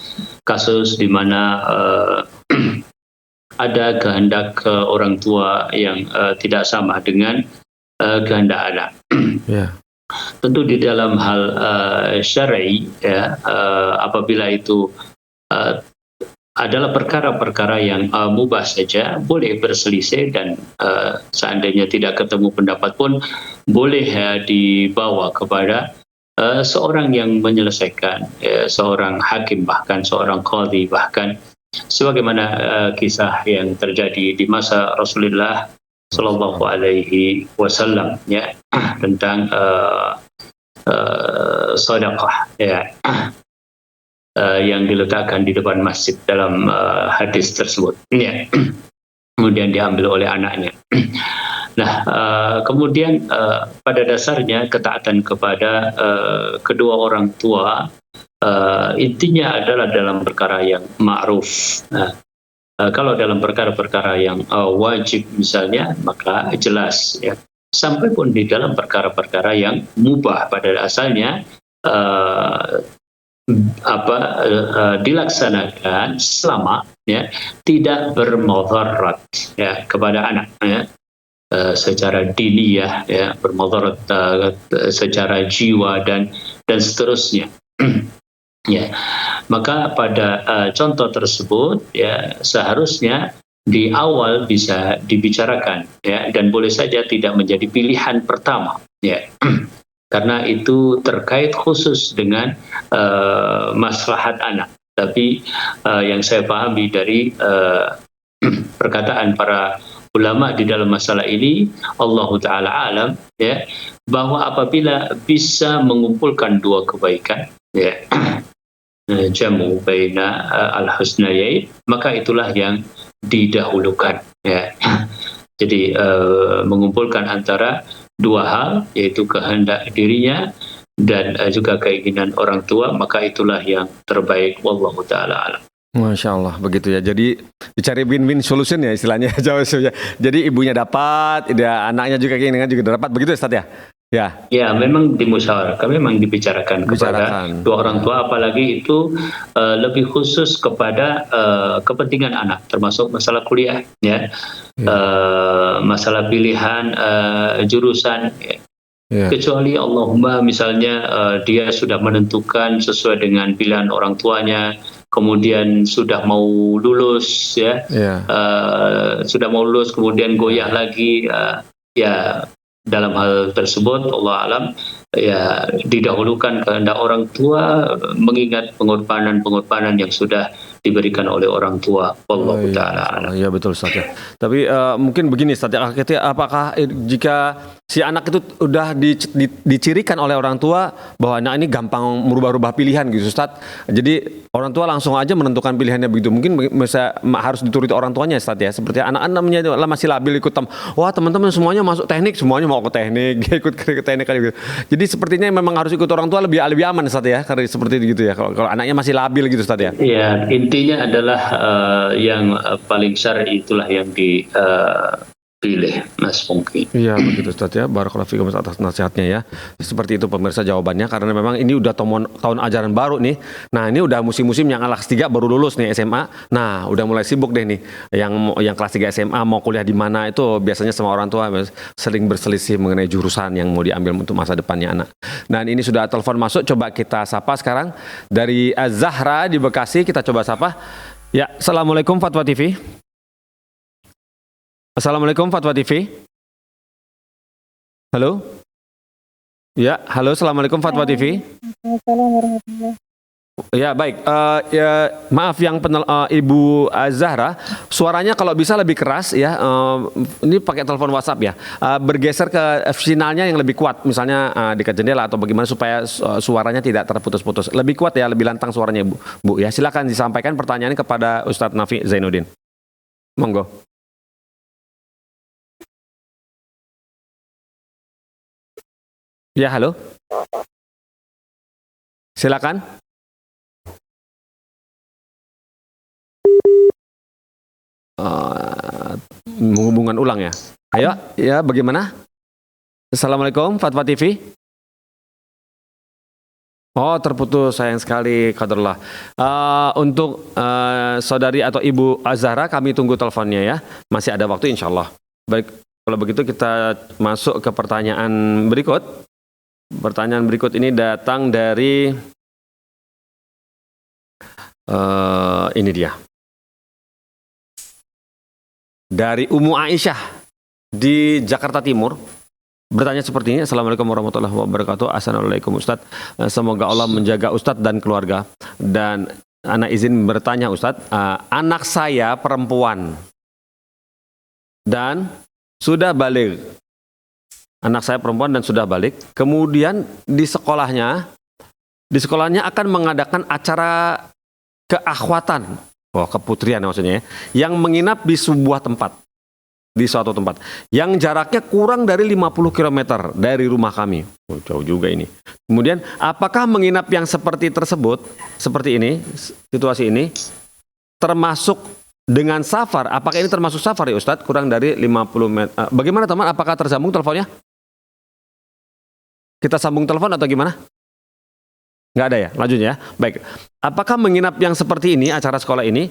kasus di mana ada kehendak orang tua yang tidak sama dengan kehendak anak. Yeah. Tentu di dalam hal syar'i, ya, apabila itu adalah perkara-perkara yang mubah saja, boleh berselisih dan seandainya tidak ketemu pendapat pun boleh dibawa kepada seorang yang menyelesaikan, seorang hakim bahkan seorang qadhi, bahkan sebagaimana kisah yang terjadi di masa Rasulullah Sallallahu Alaihi Wasallam, ya, tentang sedekah, ya, yang diletakkan di depan masjid dalam hadis tersebut, ya. Kemudian diambil oleh anaknya. Nah, kemudian pada dasarnya ketaatan kepada kedua orang tua intinya adalah dalam perkara yang ma'ruf. Nah, kalau dalam perkara-perkara yang wajib misalnya, maka jelas, ya. Sampai pun di dalam perkara-perkara yang mubah pada asalnya dilaksanakan selama, ya, tidak bermudarat, ya, kepada anak, ya, secara diniyah, ya, bermudarat secara jiwa dan seterusnya. Ya, maka pada contoh tersebut, ya, seharusnya di awal bisa dibicarakan, ya, dan boleh saja tidak menjadi pilihan pertama, ya. Karena itu terkait khusus dengan maslahat anak. Tapi yang saya pahami dari perkataan para ulama di dalam masalah ini, Allahu Ta'ala alam, ya, bahwa apabila bisa mengumpulkan dua kebaikan, ya, jamu baina al-husnayain, maka itulah yang didahulukan, ya. Jadi mengumpulkan antara dua hal, yaitu kehendak dirinya dan juga keinginan orang tua, maka itulah yang terbaik. Wallahu ta'ala alam. Masya Allah, begitu ya. Jadi dicari win-win solution ya istilahnya. Jadi ibunya dapat, anaknya juga keinginan juga dapat, begitu ya Ustaz ya? Ya, memang dimusyawarahkan, memang dibicarakan kepada dua orang tua, apalagi itu lebih khusus kepada kepentingan anak, termasuk masalah kuliah, ya, masalah pilihan jurusan, ya. Kecuali Allahumma misalnya dia sudah menentukan sesuai dengan pilihan orang tuanya, kemudian sudah mau lulus, ya, sudah mau lulus kemudian goyah lagi, ya. Dalam hal tersebut, Allah alam, ya, didahulukan kehendak orang tua, mengingat pengorbanan yang sudah diberikan oleh orang tua. Wallahu ta'ala alam. Ya betul Ustaz ya. Tapi mungkin begini Ustaz ya, apakah jika si anak itu udah dicirikan oleh orang tua bahwa anak ini gampang merubah-rubah pilihan gitu Ustaz, jadi orang tua langsung aja menentukan pilihannya begitu, mungkin bisa harus dituruti orang tuanya Ustaz ya, seperti anak-anaknya masih labil ikut wah teman-teman semuanya masuk teknik, semuanya mau ke teknik, ikut ke teknik aja gitu. Jadi sepertinya memang harus ikut orang tua lebih aman Ustaz ya, karena seperti itu ya, kalau anaknya masih labil gitu Ustaz ya. Iya, intinya adalah yang paling syar'i itulah yang pilih, Mas Pungki. Iya begitu Ustaz ya, barakallahu fikum atas nasihatnya ya. Seperti itu pemirsa jawabannya, karena memang ini udah tahun ajaran baru nih. Nah ini udah musim-musim yang kelas 3 baru lulus nih SMA. Nah udah mulai sibuk deh nih. Yang kelas 3 SMA mau kuliah di mana itu biasanya sama orang tua sering berselisih mengenai jurusan yang mau diambil untuk masa depannya anak. Dan ini sudah telepon masuk, coba kita sapa sekarang dari Zahra di Bekasi, kita coba sapa. Ya, Assalamualaikum Fatwa TV. Assalamualaikum Fatwa TV. Halo? Ya, halo, Assalamualaikum Fatwa TV. Assalamualaikum warahmatullahi. Ya, baik. Ya, maaf yang Ibu Zahra, suaranya kalau bisa lebih keras ya. Ini pakai telepon WhatsApp ya. Bergeser ke sinyalnya yang lebih kuat, misalnya dekat jendela atau bagaimana supaya suaranya tidak terputus-putus. Lebih kuat ya, lebih lantang suaranya, Bu. Ya, silakan disampaikan pertanyaannya kepada Ustadz Nafi Zainuddin. Monggo. Ya, halo. Silakan. Menghubungkan ulang ya. Ayo, ya bagaimana? Assalamualaikum Fatwa TV. Oh terputus, sayang sekali, qadarullah. Untuk saudari atau Ibu Azhara kami tunggu teleponnya ya. Masih ada waktu insya Allah. Baik, kalau begitu kita masuk ke pertanyaan berikut. Pertanyaan berikut ini datang dari ini dia. Dari Ummu Aisyah di Jakarta Timur. Bertanya seperti ini. Assalamualaikum warahmatullahi wabarakatuh. Assalamualaikum Ustadz. Semoga Allah menjaga Ustadz dan keluarga. Dan anak izin bertanya Ustadz. Anak saya perempuan. Dan sudah balik. Anak saya perempuan dan sudah balik. Kemudian di sekolahnya akan mengadakan acara keakhwatan. Oh, keputrian maksudnya ya. Yang menginap di sebuah tempat. Di suatu tempat. Yang jaraknya kurang dari 50 km dari rumah kami. Oh, jauh juga ini. Kemudian, apakah menginap yang seperti tersebut, seperti ini, situasi ini, termasuk dengan safar? Apakah ini termasuk safar ya Ustadz? Kurang dari 50 meter. Bagaimana teman? Apakah tersambung teleponnya? Kita sambung telepon atau gimana? Nggak ada ya? Lanjut ya. Baik. Apakah menginap yang seperti ini, acara sekolah ini,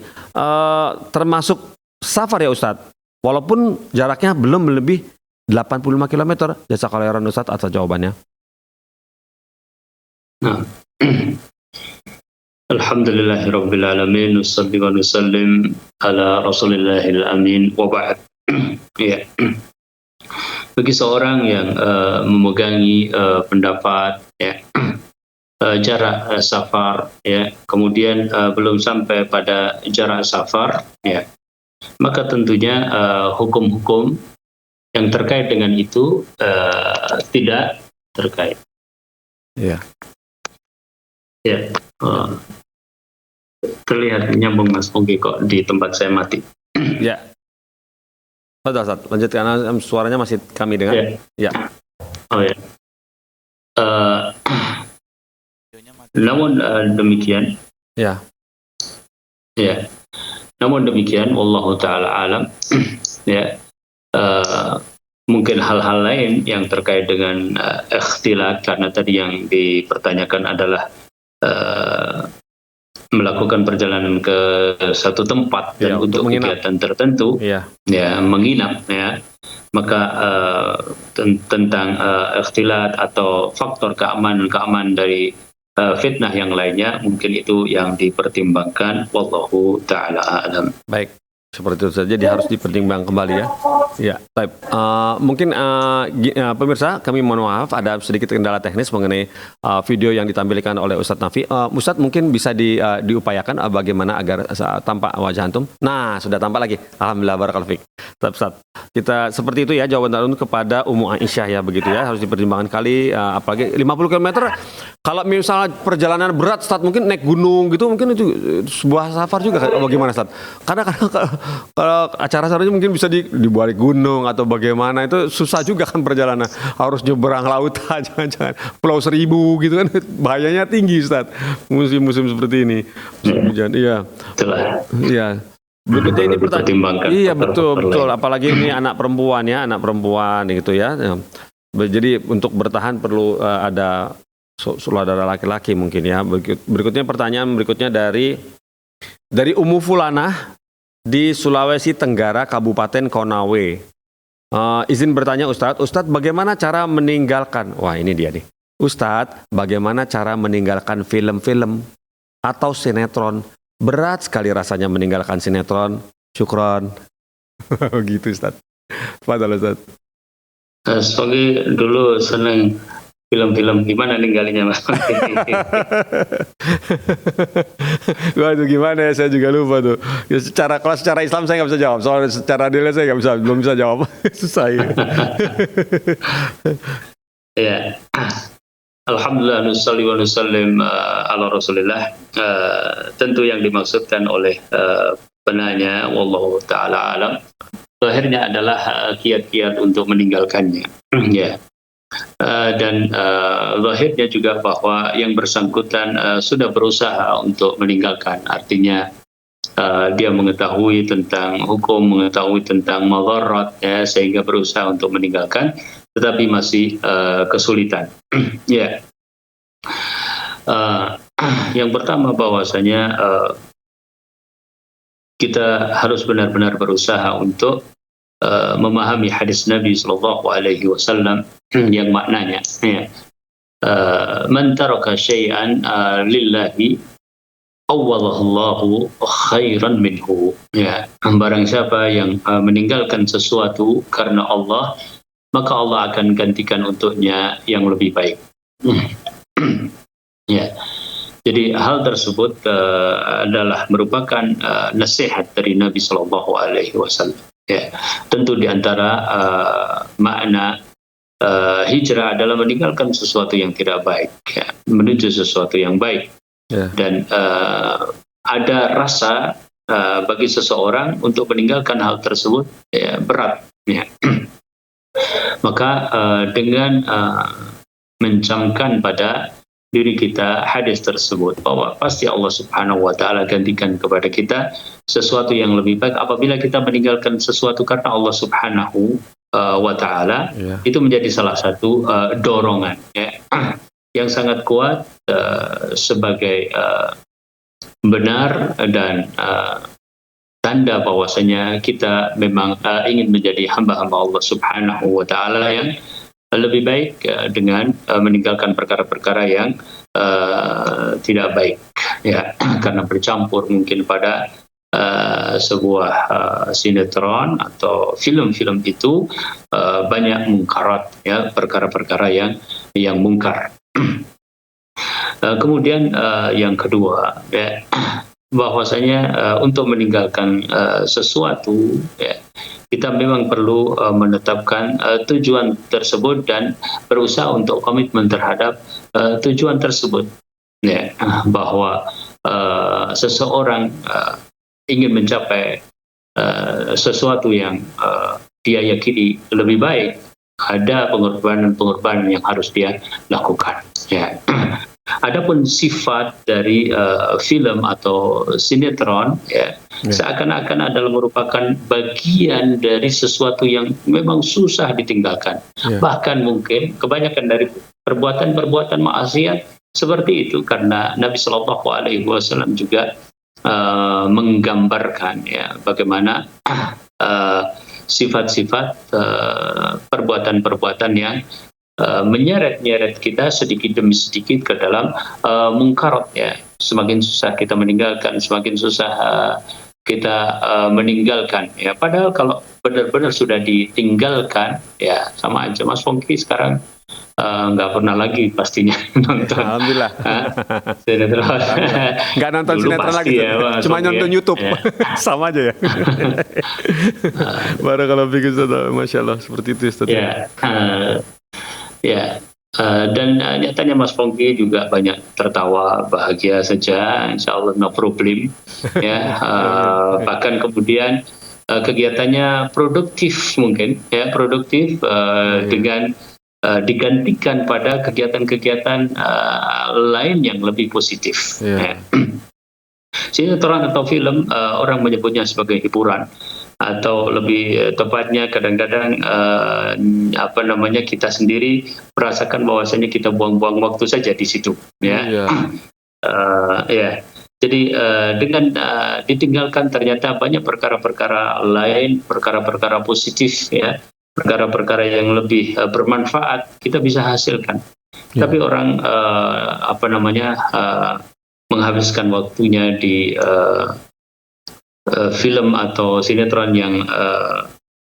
termasuk safar ya Ustadz? Walaupun jaraknya belum lebih 85 km. Jasa khairan Ustadz atas jawabannya. Nah. Alhamdulillahirabbil alamin, wassalli wa nusallim ala Rasulillahil amin wa ba'd. Ya. Bagi seorang yang memegangi pendapat ya, jarak safar ya, kemudian belum sampai pada jarak safar ya, maka tentunya hukum-hukum yang terkait dengan itu tidak terkait. Ya. Ya. Terlihat nyambung Mas Pungki kok di tempat saya mati. Ya. Ustaz, lanjut karena suaranya masih kami dengar. Ya. Ya. Oh ya. Namun demikian. Ya. Ya. Namun demikian, wallahu taala alam. Ya. Mungkin hal-hal lain yang terkait dengan ikhtilat, karena tadi yang dipertanyakan adalah melakukan perjalanan ke satu tempat dan untuk kegiatan tertentu, ya menginap ya, maka tentang ikhtilat atau faktor keamanan dari fitnah yang lainnya mungkin itu yang dipertimbangkan, wallahu taala alam. Baik, seperti itu saja, dia harus dipertimbangkan kembali ya. Ya, baik. Mungkin pemirsa, kami mohon maaf ada sedikit kendala teknis mengenai video yang ditampilkan oleh Ustadz Nafi. Ustadz mungkin bisa diupayakan bagaimana agar tampak wajah antum. Nah, sudah tampak lagi. Alhamdulillah, barakallahu fiik. Ustadz, kita seperti itu ya jawaban Tarun kepada Ummu Aisyah ya, begitu ya, harus dipertimbangkan kali, apalagi 50 km. Kalau misalnya perjalanan berat, Ustadz, mungkin naik gunung gitu, mungkin itu sebuah safar juga. Bagaimana Ustadz? Karena kalau acara-acaranya mungkin bisa di balik gunung atau bagaimana, itu susah juga kan perjalanan, harus nyeberang lautan, jangan-jangan Pulau Seribu gitu kan, bahayanya tinggi Ustadz musim-musim seperti ini, musim hujan. Iya. Iya. Berikutnya ini perlu dipertimbangkan. Iya betul faktor-faktor betul. lain. Apalagi ini anak perempuan gitu ya. Jadi untuk bertahan perlu ada saudara laki-laki mungkin ya. Berikutnya pertanyaan berikutnya dari Ummu Fulanah di Sulawesi Tenggara, Kabupaten Konawe. Izin bertanya Ustadz, bagaimana cara meninggalkan? Wah ini dia nih. Ustadz, bagaimana cara meninggalkan film-film atau sinetron? Berat sekali rasanya meninggalkan sinetron. Syukron. Gitu Ustadz. Padahal Ustadz. Mas Pongki dulu seneng film-film, gimana ninggalinya Mas Pongki? Waduh gimana ya, saya juga lupa tuh. Ya, kalau secara Islam saya nggak bisa jawab. Soal secara adilnya saya belum bisa jawab. Susah ya. Ya. Alhamdulillah nusalli wa nusallim ala Rasulillah. Tentu yang dimaksudkan oleh penanya, wallahu taala alam, akhirnya adalah kiat-kiat untuk meninggalkannya. Ya. Dan zahirnya juga bahwa yang bersangkutan sudah berusaha untuk meninggalkan. Artinya dia mengetahui tentang hukum, mengetahui tentang madarat, ya, sehingga berusaha untuk meninggalkan, tetapi masih kesulitan. Ya. Yang pertama bahwasanya kita harus benar-benar berusaha untuk memahami hadis Nabi Sallallahu Alaihi Wasallam yang maknanya, ya, man taraka syai'an lillahi awwadallahu khairan minhu. Ya, barang siapa yang meninggalkan sesuatu karena Allah, maka Allah akan gantikan untuknya yang lebih baik. Ya. Jadi hal tersebut adalah merupakan nasihat dari Nabi Shallallahu Alaihi Wasallam. Ya. Tentu di antara makna hijrah adalah meninggalkan sesuatu yang tidak baik, ya, menuju sesuatu yang baik. Yeah. Dan ada rasa bagi seseorang untuk meninggalkan hal tersebut, ya, berat. Ya. Maka dengan mencamkan pada diri kita hadis tersebut bahwa pasti Allah Subhanahu wa taala gantikan kepada kita sesuatu yang lebih baik apabila kita meninggalkan sesuatu karena Allah Subhanahu wa taala, yeah, itu menjadi salah satu dorongan, ya, yang sangat kuat sebagai benar dan tanda bahwasanya kita memang ingin menjadi hamba-hamba Allah Subhanahu wa taala yang lebih baik dengan meninggalkan perkara-perkara yang tidak baik, ya, karena bercampur mungkin pada sebuah sinetron atau film-film itu banyak mungkarat, ya, perkara-perkara yang mungkar. Kemudian yang kedua, ya, bahwasanya untuk meninggalkan sesuatu, ya, kita memang perlu menetapkan tujuan tersebut dan berusaha untuk komitmen terhadap tujuan tersebut, ya, bahwa seseorang ingin mencapai sesuatu yang dia yakini lebih baik, ada pengorbanan yang harus dia lakukan, ya. Adapun sifat dari film atau sinetron, ya, seakan-akan adalah merupakan bagian dari sesuatu yang memang susah ditinggalkan. Bahkan mungkin kebanyakan dari perbuatan-perbuatan maksiat seperti itu, karena Nabi Shallallahu Alaihi Wasallam juga menggambarkan, ya, bagaimana sifat-sifat perbuatan-perbuatan yang menyeret-nyeret kita sedikit demi sedikit ke dalam mungkarat, ya. Semakin susah kita meninggalkan, semakin susah kita meninggalkan, ya. Padahal kalau benar-benar sudah ditinggalkan, ya, sama aja. Mas Pongki sekarang nggak pernah lagi pastinya nonton. Alhamdulillah. Sinetron. Nggak nonton Dulu sinetron lagi, ya, cuma nonton YouTube, ya. Sama aja ya. Barakallahu fiik Ustaz. Masya Allah, seperti itu Ustaz. Ya, ya. Dan nyatanya Mas Pongki juga banyak tertawa, bahagia saja, insya Allah no problem, ya. Bahkan kemudian kegiatannya produktif mungkin, ya, produktif dengan digantikan pada kegiatan-kegiatan lain yang lebih positif. Ya. Sinetron atau film orang menyebutnya sebagai hiburan, atau lebih tepatnya kadang-kadang kita sendiri merasakan bahwasanya kita buang-buang waktu saja di situ, ya. Iya. Ya. Jadi dengan ditinggalkan ternyata banyak perkara-perkara lain, perkara-perkara positif, ya, perkara-perkara yang lebih bermanfaat kita bisa hasilkan. Ya. Tapi orang menghabiskan waktunya di film atau sinetron yang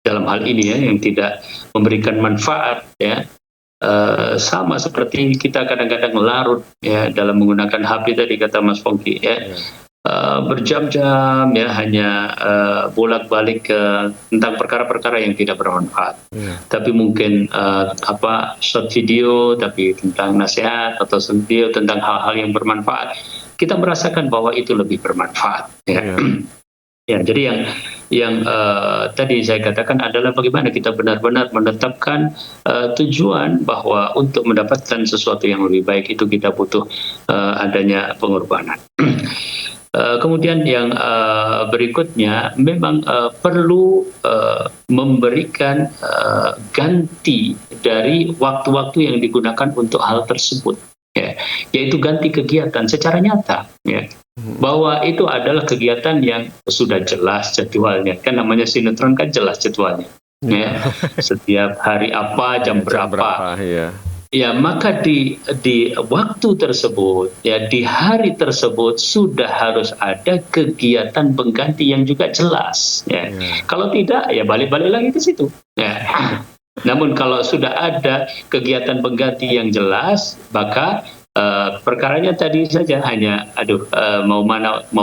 dalam hal ini, ya, yang tidak memberikan manfaat, ya. Sama seperti kita kadang-kadang larut, ya, dalam menggunakan HP tadi kata Mas Pongki, ya. Berjam-jam, ya, hanya bolak-balik tentang perkara-perkara yang tidak bermanfaat. Tapi mungkin short video tapi tentang nasihat, atau video tentang hal-hal yang bermanfaat, kita merasakan bahwa itu lebih bermanfaat, ya. Ya, jadi yang tadi saya katakan adalah bagaimana kita benar-benar menetapkan tujuan bahwa untuk mendapatkan sesuatu yang lebih baik itu kita butuh adanya pengorbanan. Kemudian yang berikutnya memang perlu memberikan ganti dari waktu-waktu yang digunakan untuk hal tersebut, ya, yaitu ganti kegiatan secara nyata, ya, bahwa itu adalah kegiatan yang sudah jelas jadwalnya, kan namanya sinetron kan jelas jadwalnya, ya, setiap hari apa, jam berapa, ya. Ya, maka di waktu tersebut, ya, di hari tersebut sudah harus ada kegiatan pengganti yang juga jelas, ya. Kalau tidak, ya balik-balik lagi ke situ, ya. Namun kalau sudah ada kegiatan pengganti yang jelas, maka perkaranya tadi saja hanya mau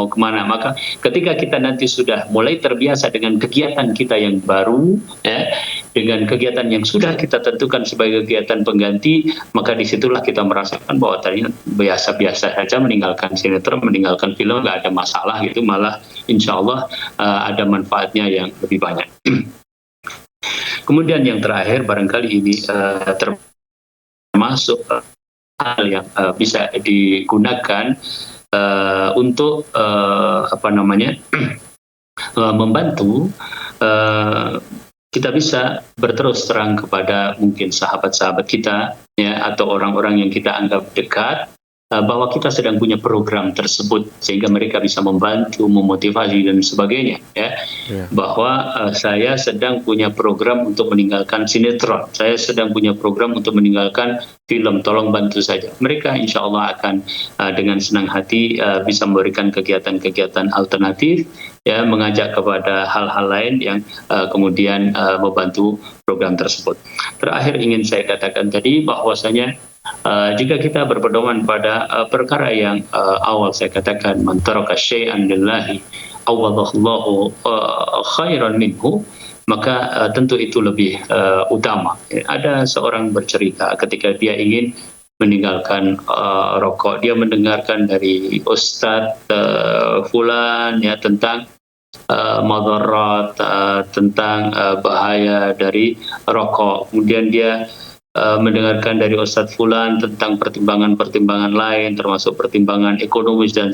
kemana. Maka ketika kita nanti sudah mulai terbiasa dengan kegiatan kita yang baru, ya, dengan kegiatan yang sudah kita tentukan sebagai kegiatan pengganti, maka disitulah kita merasakan bahwa tadinya biasa-biasa saja, meninggalkan sinetron, meninggalkan film, nggak ada masalah gitu, malah insya Allah ada manfaatnya yang lebih banyak. Kemudian yang terakhir barangkali ini termasuk hal yang bisa digunakan untuk membantu kita bisa berterus terang kepada mungkin sahabat-sahabat kita, ya, atau orang-orang yang kita anggap dekat, bahwa kita sedang punya program tersebut, sehingga mereka bisa membantu, memotivasi dan sebagainya, ya. Bahwa saya sedang punya program untuk meninggalkan sinetron, saya sedang punya program untuk meninggalkan film, tolong bantu saja. Mereka insya Allah akan dengan senang hati bisa memberikan kegiatan-kegiatan alternatif, ya, mengajak kepada hal-hal lain yang kemudian membantu program tersebut. Terakhir ingin saya katakan tadi bahwasanya jika kita berpedoman pada perkara yang awal saya katakan, man taraka syai'an lillahi awadallahu khairan minhu, maka tentu itu lebih utama. Ada seorang bercerita ketika dia ingin meninggalkan rokok, dia mendengarkan dari Ustadz fulan, ya, tentang madarat, tentang bahaya dari rokok. Kemudian dia mendengarkan dari Ustadz Fulan tentang pertimbangan-pertimbangan lain, termasuk pertimbangan ekonomis dan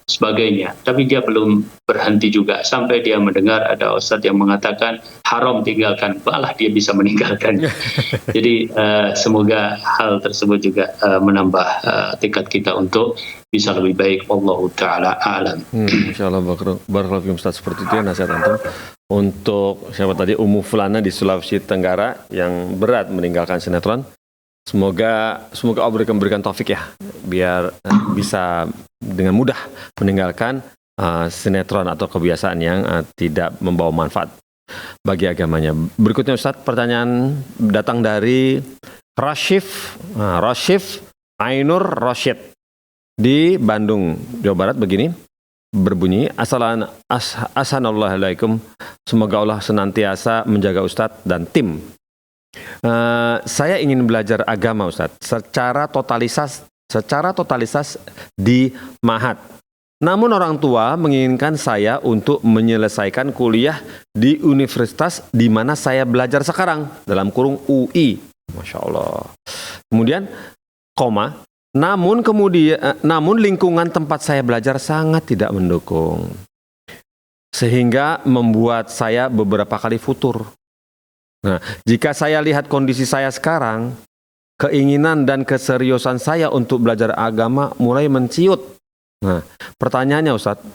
sebagainya. Tapi dia belum berhenti juga sampai dia mendengar ada Ustadz yang mengatakan haram tinggalkan, malah dia bisa meninggalkan. Jadi semoga hal tersebut juga menambah tekad kita untuk bisa lebih baik. Wallahu ta'ala a'lam. Insyaallah barakallahu fikum Ustaz, seperti itu ya nasihat antum. Untuk siapa tadi, Ummu Fulana di Sulawesi Tenggara yang berat meninggalkan sinetron. Semoga Allah berikan taufik, ya, biar bisa dengan mudah meninggalkan sinetron atau kebiasaan yang tidak membawa manfaat bagi agamanya. Berikutnya Ustaz, pertanyaan datang dari Rashif Ainur Rashid di Bandung, Jawa Barat, begini. Berbunyi, Assalamualaikum, semoga Allah senantiasa menjaga Ustadz dan tim. Saya ingin belajar agama Ustadz secara totalitas di Mahat. Namun orang tua menginginkan saya untuk menyelesaikan kuliah di universitas di mana saya belajar sekarang, dalam kurung UI. Masya Allah. Kemudian, namun lingkungan tempat saya belajar sangat tidak mendukung. Sehingga membuat saya beberapa kali futur. Nah, jika saya lihat kondisi saya sekarang, keinginan dan keseriusan saya untuk belajar agama mulai menciut. Nah, pertanyaannya Ustadz,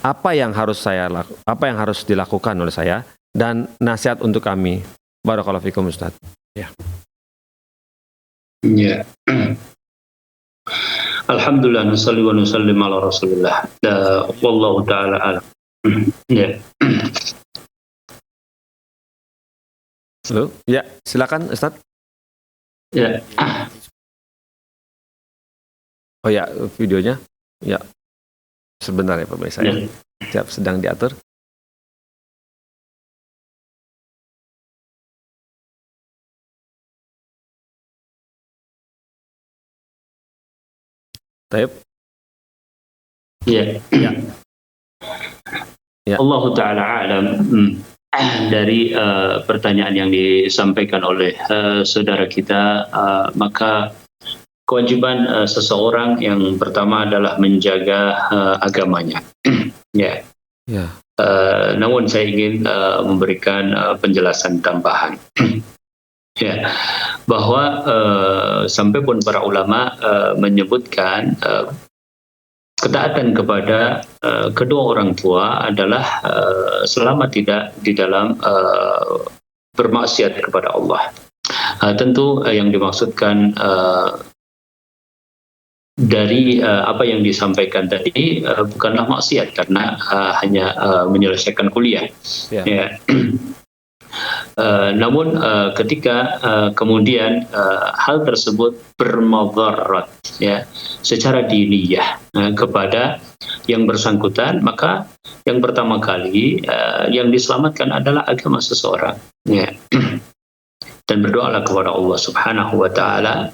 apa yang harus dilakukan oleh saya dan nasihat untuk kami? Barakallahu fikum Ustadz. Ya. Ya. Alhamdulillah, nusalli wa nusallim ala Rasulillah. Wallahu taala alam. Ya. Halo, ya, silakan Ustadz. Ya. Oh ya, videonya. Ya. Sebentar ya pemirsa. Ya. Siap, sedang diatur. Taib. Ya. Ya. Ya. Allah taala alam. Dari pertanyaan yang disampaikan oleh saudara kita, maka kewajiban seseorang yang pertama adalah menjaga agamanya. Ya. Ya. Namun saya ingin memberikan penjelasan tambahan. Ya, bahwa sampai pun para ulama menyebutkan ketaatan kepada kedua orang tua adalah selama tidak di dalam bermaksiat kepada Allah. Tentu yang dimaksudkan dari apa yang disampaikan tadi bukanlah maksiat karena hanya menyelesaikan kuliah. Ya. Ya. Namun ketika kemudian hal tersebut bermadarat ya secara diniyah kepada yang bersangkutan, maka yang pertama kali yang diselamatkan adalah agama seseorang ya. Dan berdoalah kepada Allah Subhanahu wa taala,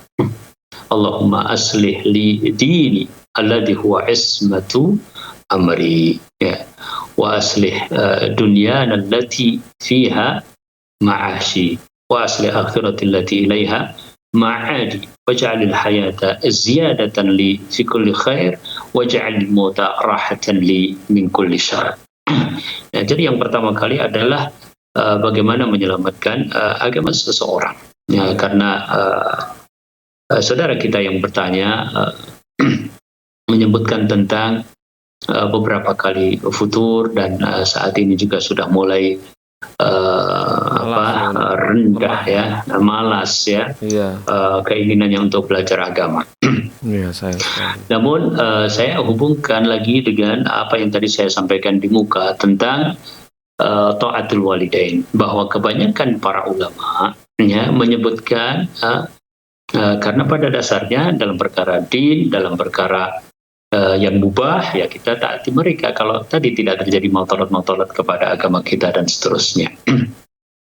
Allahumma aslih li dini alladhi huwa ismatu amri ya, wa aslih dunyana allati fiha ma'ashi wa aslih akhirati allati ilaiha ma'adi waj'alil hayata ziyadatan li fi kulli khair waj'alil mauta rahatan li min kulli syarr. Nah, jadi yang pertama kali adalah bagaimana menyelamatkan agama seseorang ya, karena saudara kita yang bertanya menyebutkan tentang beberapa kali futur dan saat ini juga sudah mulai rendah ya, malas ya, keinginannya untuk belajar agama. Iya, Namun saya hubungkan lagi dengan apa yang tadi saya sampaikan di muka tentang ta'atul walidain, bahwa kebanyakan para ulama ya menyebutkan karena pada dasarnya dalam perkara din, dalam perkara yang mubah ya kita taati mereka kalau tadi tidak terjadi mautolat kepada agama kita dan seterusnya.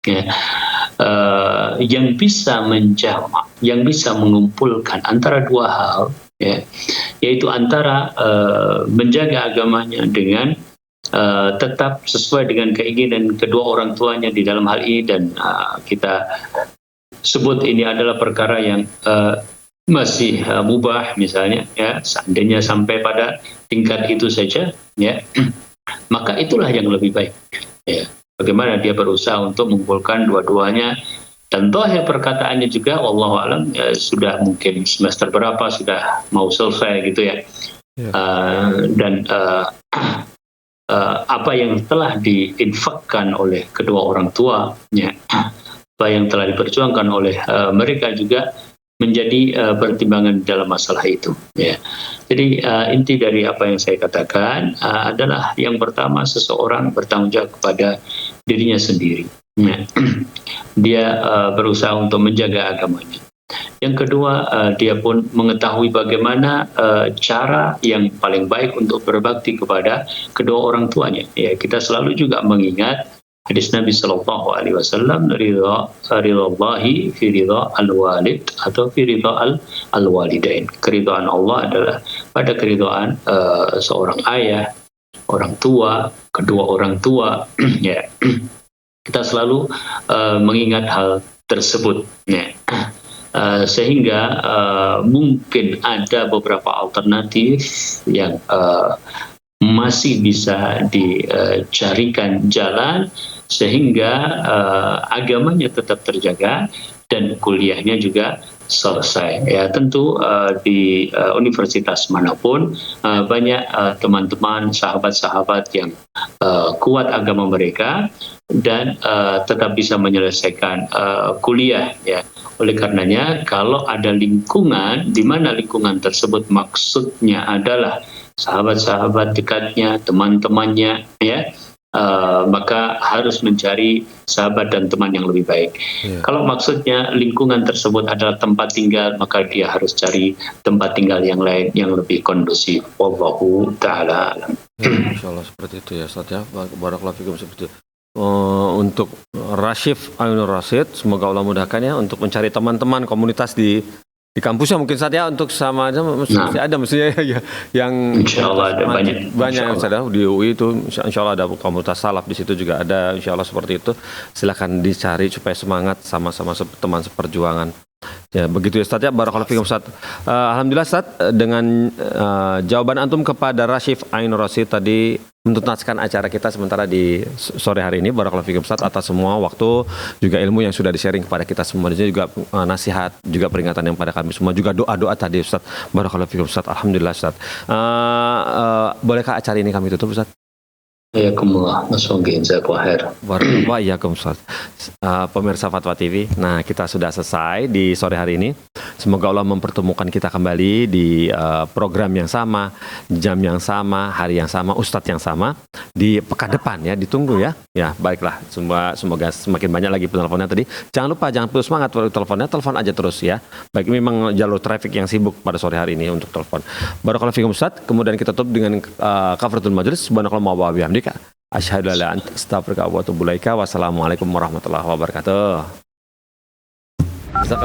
Ya. Yang bisa menjamak, yang bisa mengumpulkan antara dua hal ya, yaitu antara menjaga agamanya dengan tetap sesuai dengan keinginan kedua orang tuanya di dalam hal ini, dan kita sebut ini adalah perkara yang masih mubah misalnya ya, seandainya sampai pada tingkat itu saja ya, maka itulah yang lebih baik ya. Bagaimana dia berusaha untuk mengumpulkan dua-duanya, dan zahir perkataannya juga wallahu alam ya, sudah mungkin semester berapa sudah mau selesai gitu ya, dan apa yang telah diinfakkan oleh kedua orang tua ya, apa yang telah diperjuangkan oleh mereka juga menjadi pertimbangan dalam masalah itu ya. Jadi inti dari apa yang saya katakan adalah yang pertama, seseorang bertanggung jawab kepada dirinya sendiri ya. Dia berusaha untuk menjaga agamanya. Yang kedua, dia pun mengetahui bagaimana cara yang paling baik untuk berbakti kepada kedua orang tuanya ya. Kita selalu juga mengingat hadis Nabi Sallallahu Alaihi Wasallam, ridhallahi fi ridha al-walid atau fi ridha al-walidain. Keridhaan Allah adalah pada keridhaan seorang ayah, orang tua, kedua orang tua. Ya, kita selalu mengingat hal tersebut. Ya. sehingga mungkin ada beberapa alternatif yang masih bisa dicarikan jalan sehingga agamanya tetap terjaga dan kuliahnya juga selesai. Ya tentu di universitas manapun banyak teman-teman, sahabat-sahabat yang kuat agama mereka dan tetap bisa menyelesaikan kuliah. Ya, oleh karenanya kalau ada lingkungan di mana lingkungan tersebut maksudnya adalah sahabat-sahabat dekatnya, teman-temannya, ya. Maka harus mencari sahabat dan teman yang lebih baik. Kalau maksudnya lingkungan tersebut adalah tempat tinggal, maka dia harus cari tempat tinggal yang lain yang lebih kondusif. Wallahu ta'ala alam. Insyaallah seperti itu ya Ustaz ya. Barakallahu fikum seperti itu. Untuk Rasyif Ainur Rasyid, semoga Allah mudahkan ya untuk mencari teman-teman komunitas di kampusnya mungkin saja untuk sama aja mesti ada mestinya ya, yang insyaallah ada banyak Ustaz ya, di UI itu insyaallah ada komunitas salaf di situ juga ada insyaallah seperti itu. Silakan dicari supaya semangat sama-sama teman seperjuangan. Ya begitu ya Ustaz ya, barakallahu fikum Ustaz. Alhamdulillah Ustaz dengan jawaban antum kepada Rasyif Ainur Rasyid tadi menuntaskan acara kita sementara di sore hari ini. Barakallahu fikum Ustaz atas semua waktu juga ilmu yang sudah di-sharing kepada kita semua, dan juga nasihat juga peringatan yang pada kami semua, juga doa-doa tadi Ustaz. Barakallahu fikum Ustaz. Alhamdulillah Ustaz. Bolehkah acara ini kami tutup Ustaz? Waalaikumsalam warahmatullahi Waalaikumsalam. Pemirsa Fatwa TV, nah kita sudah selesai di sore hari ini. Semoga Allah mempertemukan kita kembali di program yang sama, jam yang sama, hari yang sama, ustadz yang sama di pekan depan ya. Ditunggu ya. Ya baiklah. Semoga semakin banyak lagi penelponnya tadi. Jangan lupa jangan putus semangat teleponnya, telepon aja terus ya. Baik, memang jalur traffic yang sibuk pada sore hari ini untuk telepon. Barakallahu fikum Ustaz. Kemudian kita tutup dengan kafaratul majelis. Subhanakallahumma wa bihamdika asyhadu an la ilaha illa anta astaghfiruka wa atubu ilaika. Wassalamualaikum warahmatullahi wabarakatuh. Ustaz.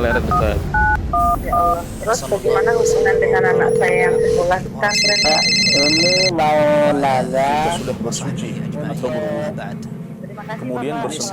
Ya Allah. Terus bagaimana hubungan dengan anak saya yang sekolah pesantren? Ini mau nanya Sudah bersuci atau berwudu. Terima kasih Kemudian Bapak. bersemedi